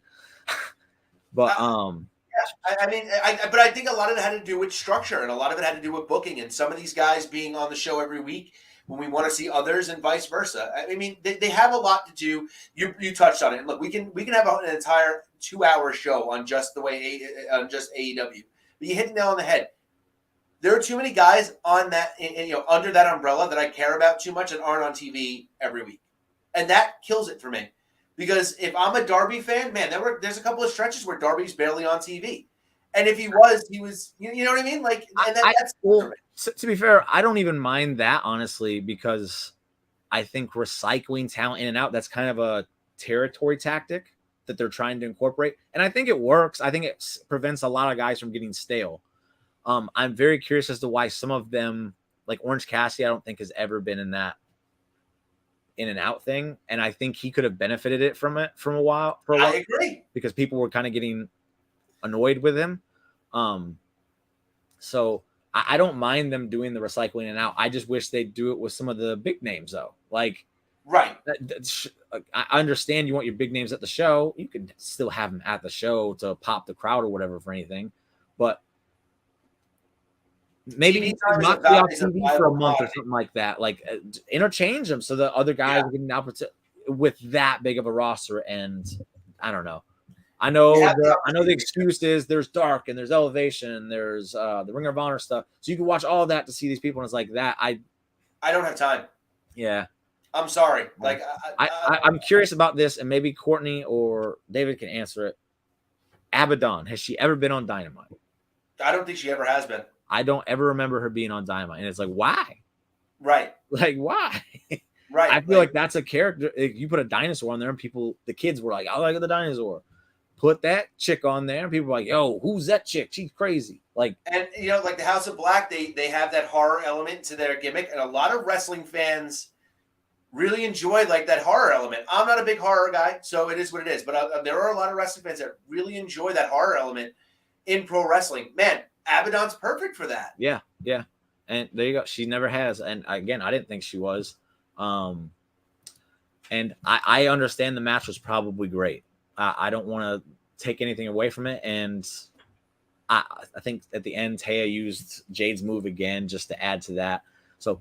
But but I think a lot of it had to do with structure, and a lot of it had to do with booking, and some of these guys being on the show every week. when we want to see others, and vice versa. I mean, they have a lot to do. You touched on it. And look, we can have an entire 2-hour show on just just AEW. But you hit the nail on the head. There are too many guys on that, under that umbrella that I care about too much and aren't on TV every week, and that kills it for me. Because if I'm a Darby fan, man, there's a couple of stretches where Darby's barely on TV, and if he was, you know what I mean? Like, and that's to be fair, I don't even mind that, honestly, because I think recycling talent in and out, that's kind of a territory tactic that they're trying to incorporate, and I think it works. I think it prevents a lot of guys from getting stale. I'm very curious as to why some of them, like Orange Cassidy, I don't think has ever been in that in and out thing, and I think he could have benefited it from a while. I agree, because people were kind of getting annoyed with him. So I don't mind them doing the recycling and out. I just wish they'd do it with some of the big names, though. Like, right? I understand you want your big names at the show. You can still have them at the show to pop the crowd or whatever for anything, but maybe not be on TV for a month or something like that. Like, interchange them so the other guys are getting an opportunity with that big of a roster. And I don't know. I know the excuse is there's Dark and there's Elevation and there's the Ring of Honor stuff. So you can watch all of that to see these people, and it's like that. I don't have time. Yeah. I'm sorry. Like, I'm curious about this, and maybe Courtney or David can answer it. Abaddon, has she ever been on Dynamite? I don't think she ever has been. I don't ever remember her being on Dynamite, and it's like, why? Right. Like, why? Right. I feel like that's a character. If you put a dinosaur on there, and the kids were like, I like the dinosaur. Put that chick on there, and people were like, yo, who's that chick? She's crazy. Like, and like the House of Black, they have that horror element to their gimmick, and a lot of wrestling fans really enjoy like that horror element. I'm not a big horror guy, so it is what it is. But there are a lot of wrestling fans that really enjoy that horror element in pro wrestling. Man, Abaddon's perfect for that. Yeah. And there you go. She never has. And again, I didn't think she was. And I understand the match was probably great. I don't want to take anything away from it. And I think at the end, Taya used Jade's move again just to add to that. So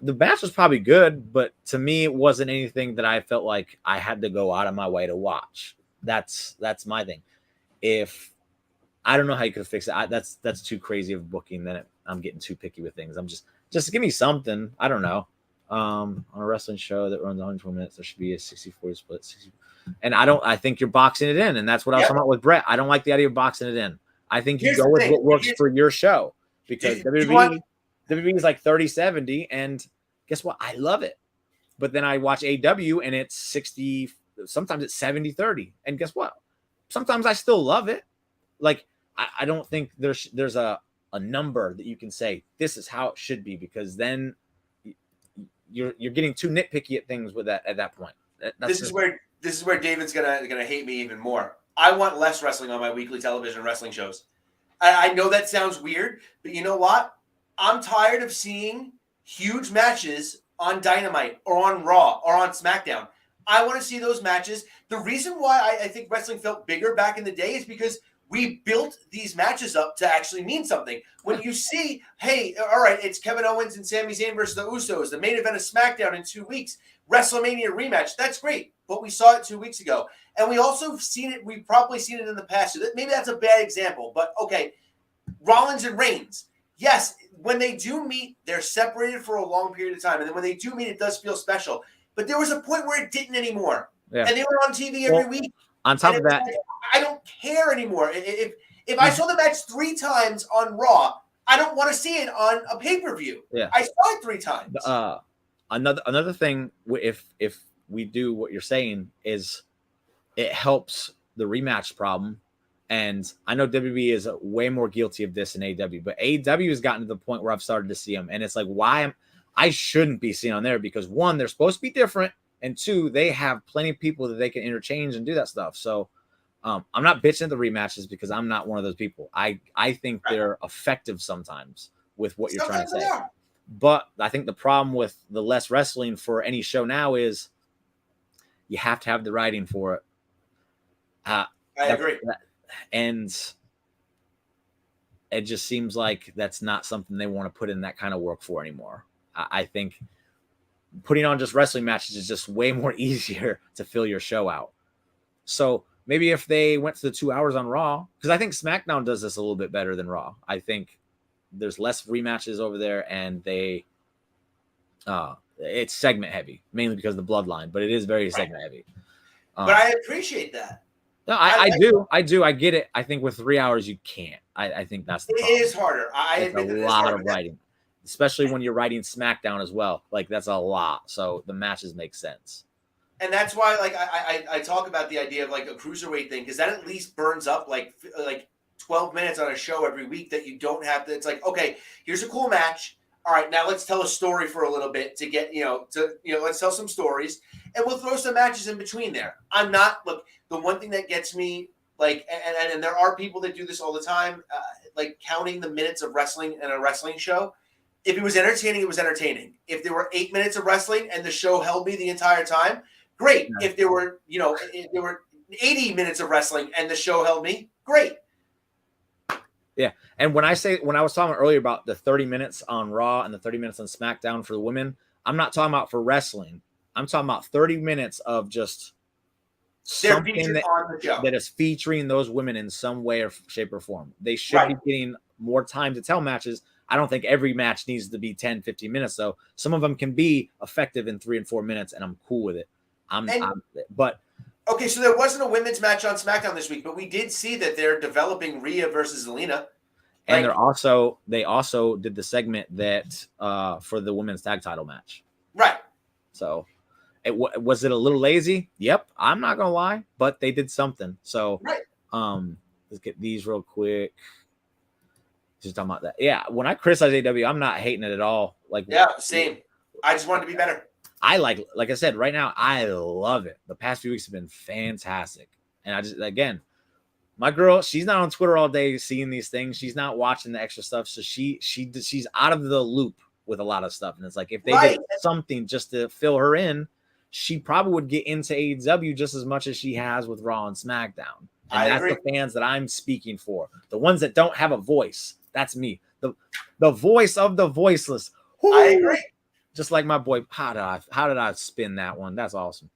the match was probably good, but to me, it wasn't anything that I felt like I had to go out of my way to watch. That's my thing. I don't know how you could fix it. That's too crazy of booking. Then I'm getting too picky with things. I'm just give me something. I don't know. On a wrestling show that runs 120 minutes, there should be a 60-40 split. 60, and I think you're boxing it in, and that's what I was talking about with Brett. I don't like the idea of boxing it in. I think you go with what works for your show, because WWE is like 30-70, and guess what? I love it. But then I watch AEW, and it's 60. Sometimes it's 70-30, and guess what? Sometimes I still love it. Like, I don't think there's a number that you can say this is how it should be, because then you're getting too nitpicky at things with that at that point. This is where David's gonna hate me even more. I want less wrestling on my weekly television wrestling shows. I know that sounds weird, but you know what? I'm tired of seeing huge matches on Dynamite or on Raw or on SmackDown. I want to see those matches. The reason why I think wrestling felt bigger back in the day is because we built these matches up to actually mean something. When you see, hey, all right, it's Kevin Owens and Sami Zayn versus the Usos, the main event of SmackDown in 2 weeks, WrestleMania rematch. That's great, but we saw it 2 weeks ago. And we also seen it, we've probably seen it in the past. So maybe that's a bad example, but okay. Rollins and Reigns. Yes, when they do meet, they're separated for a long period of time. And then when they do meet, it does feel special. But there was a point where it didn't anymore. Yeah. And they were on TV every week. On top of that, like, I don't care anymore. If I saw the match 3 times on Raw, I don't want to see it on a pay-per-view. Yeah. I saw it 3 times. Another thing, if we do what you're saying, is it helps the rematch problem. And I know WWE is way more guilty of this than AEW, but AEW has gotten to the point where I've started to see them. And it's like, I shouldn't be seen on there, because 1, they're supposed to be different. And 2, they have plenty of people that they can interchange and do that stuff. So I'm not bitching at the rematches, because I'm not one of those people. I think they're effective sometimes with what you're trying to say. But I think the problem with the less wrestling for any show now is you have to have the writing for it. I agree. And it just seems like that's not something they want to put in that kind of work for anymore. I think putting on just wrestling matches is just way more easier to fill your show out. So maybe if they went to the 2 hours on Raw, because I think SmackDown does this a little bit better than Raw. I think there's less rematches over there, and it's segment heavy, mainly because of the bloodline, but it is very segment heavy. But I appreciate that. No, I do. I get it. I think with 3 hours, you can't. I think that's the problem. It is harder. I admit that a lot of writing, especially when you're writing SmackDown as well. Like, that's a lot. So the matches make sense. And that's why, like, I talk about the idea of like a cruiserweight thing, because that at least burns up like 12 minutes on a show every week that you don't have to. It's like, okay, here's a cool match. All right, now let's tell a story for a little bit to get, let's tell some stories, and we'll throw some matches in between there. The one thing that gets me, like, and there are people that do this all the time, like counting the minutes of wrestling in a wrestling show. If it was entertaining, it was entertaining. If there were 8 minutes of wrestling and the show held me the entire time, great. Yeah. If there were 80 minutes of wrestling and the show held me, great. Yeah. And when I was talking earlier about the 30 minutes on Raw and the 30 minutes on SmackDown for the women, I'm not talking about for wrestling. I'm talking about 30 minutes of just something that is featuring those women in some way or shape or form. They should be getting more time to tell matches. I don't think every match needs to be 10, 15 minutes, though. Some of them can be effective in 3 and 4 minutes, and I'm cool with it. Okay, so there wasn't a women's match on SmackDown this week, but we did see that they're developing Rhea versus Zelina. And they also did the segment that for the women's tag title match. Right. So was it a little lazy? Yep. I'm not going to lie, but they did something. So let's get these real quick. Just talking about that. Yeah, when I criticize AEW, I'm not hating it at all. Like, yeah, same. I just wanted to be better. I like I said, right now, I love it. The past few weeks have been fantastic. And I just, again, my girl, she's not on Twitter all day seeing these things. She's not watching the extra stuff. So she's out of the loop with a lot of stuff. And it's like, if they did something just to fill her in, she probably would get into AEW just as much as she has with Raw and SmackDown. And that's the fans that I'm speaking for. The ones that don't have a voice. That's me. The voice of the voiceless. Woo! I agree. Just like my boy, how did I spin that one? That's awesome.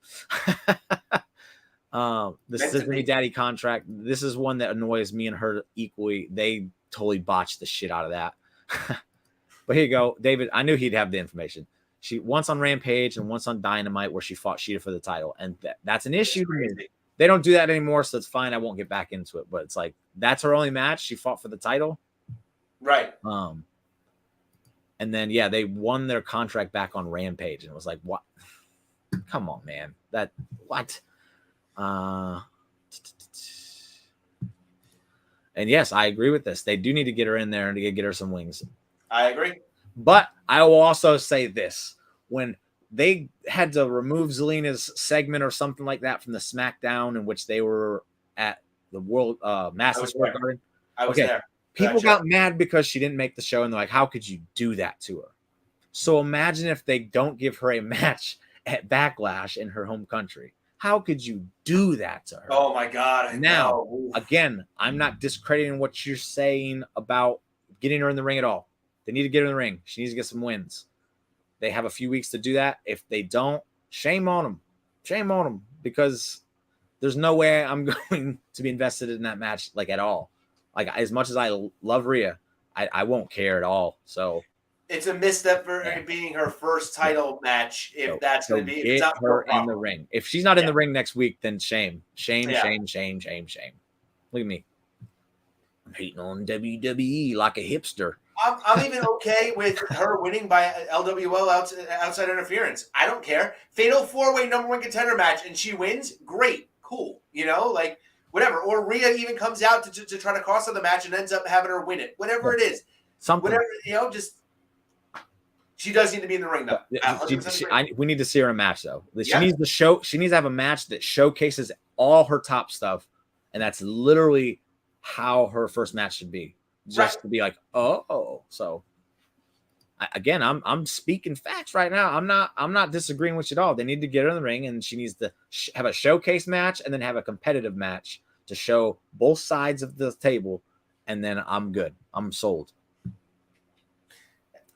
The Symphony Daddy contract. This is one that annoys me and her equally. They totally botched the shit out of that. But here you go, David. I knew he'd have the information. She once on Rampage and once on Dynamite where she fought Sheeta for the title, and that's an issue to me. They don't do that anymore, so it's fine. I won't get back into it. But it's like that's her only match. She fought for the title, right? And then, yeah, they won their contract back on Rampage. And it was like, what? Come on, man. What? And yes, I agree with this. They do need to get her in there and to get her some wings. I agree. But I will also say this. When they had to remove Zelina's segment or something like that from the SmackDown in which they were at the World Madison Square Garden. I was there. People got mad because she didn't make the show, and they're like, how could you do that to her? So imagine if they don't give her a match at Backlash in her home country. How could you do that to her? Oh, my God. Now, again, I'm not discrediting what you're saying about getting her in the ring at all. They need to get her in the ring. She needs to get some wins. They have a few weeks to do that. If they don't, shame on them. Shame on them, because there's no way I'm going to be invested in that match, like, at all. Like, as much as I love Rhea, I won't care at all. So it's a misstep for it being her first title match. If that's going to be, get her in the ring. If she's not in the ring next week, then shame. Look at me. I'm hating on WWE like a hipster. I'm even okay with her winning by LWO outside interference. I don't care. Fatal 4-way number 1 contender match, and she wins. Great, cool. Like. Whatever, or Rhea even comes out to try to cost her the match and ends up having her win it. Whatever it is, whatever just she does need to be in the ring though. We need to see her in a match though. She needs to show. She needs to have a match that showcases all her top stuff, and that's literally how her first match should be. Just to be like, oh. So again, I'm speaking facts right now. I'm not disagreeing with you at all. They need to get her in the ring, and she needs to have a showcase match and then have a competitive match to show both sides of the table, and then I'm good. I'm sold.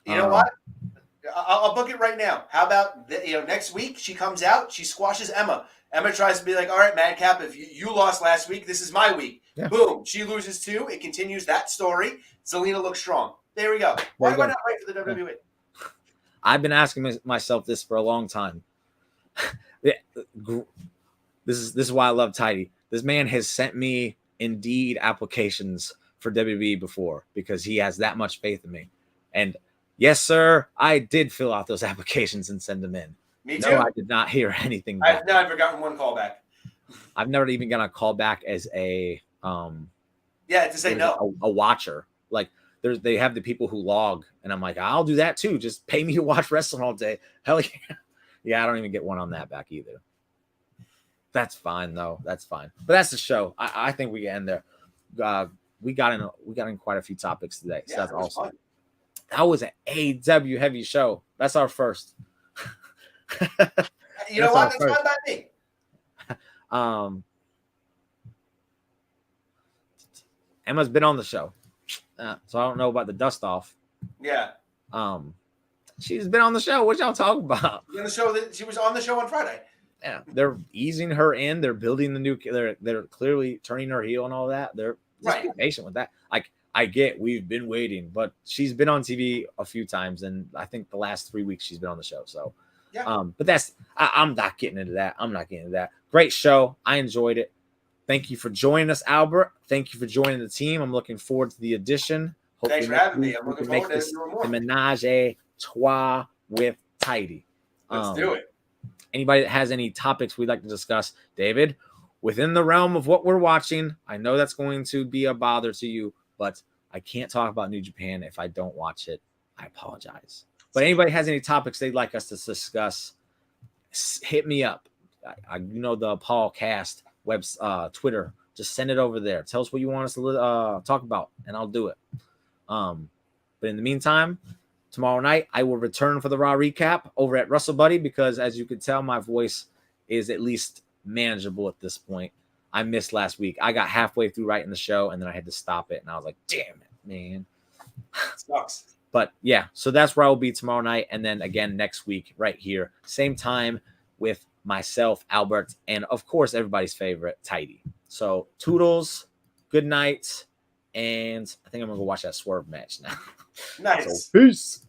You know what? I'll book it right now. How about next week she comes out, she squashes Emma. Emma tries to be like, all right, Madcap, if you lost last week, this is my week. Yeah. Boom, she loses too. It continues that story. Zelina looks strong. There we go. Why not write for the WWE? I've been asking myself this for a long time. This is why I love Tidy. This man has sent me Indeed applications for WWE before because he has that much faith in me. And yes, sir, I did fill out those applications and send them in. Me too. No, I did not hear anything back. I've never gotten one call back. I've never even gotten a call back as a to say no. A watcher. Like they have the people who log, and I'm like, I'll do that too. Just pay me to watch wrestling all day. Hell yeah. Yeah, I don't even get one on that back either. That's fine though. That's fine. But that's the show. I think we can end there. We got in quite a few topics today. So that's awesome. Fun. That was an AEW heavy show. That's our first. You know what? That's fine by me. Emma's been on the show. So I don't know about the dust off. Yeah. She's been on the show. What y'all talking about? She was on the show on Friday. Yeah, they're easing her in. They're building the new. They're clearly turning her heel and all that. They're just be patient with that. Like I get, we've been waiting, but she's been on TV a few times, and I think the last 3 weeks she's been on the show. So, yeah. But I'm not getting into that. I'm not getting into that. Great show. I enjoyed it. Thank you for joining us, Albert. Thank you for joining the team. I'm looking forward to the addition. Thanks for having me. I'm looking forward to doing more. The menage a trois with Tidy. Let's do it. Anybody that has any topics we'd like to discuss, David, within the realm of what we're watching, I know that's going to be a bother to you, but I can't talk about New Japan if I don't watch it. I apologize. But anybody has any topics they'd like us to discuss, hit me up. The PAW Cast Twitter. Just send it over there. Tell us what you want us to talk about, and I'll do it. But in the meantime, tomorrow night, I will return for the Raw recap over at Russell Buddy because, as you can tell, my voice is at least manageable at this point. I missed last week. I got halfway through writing the show, and then I had to stop it, and I was like, damn it, man. Sucks. But, yeah, so that's where I will be tomorrow night, and then again next week right here. Same time with myself, Albert, and, of course, everybody's favorite, Tidy. So, toodles, good night, and I think I'm going to go watch that Swerve match now. Nice. So, peace.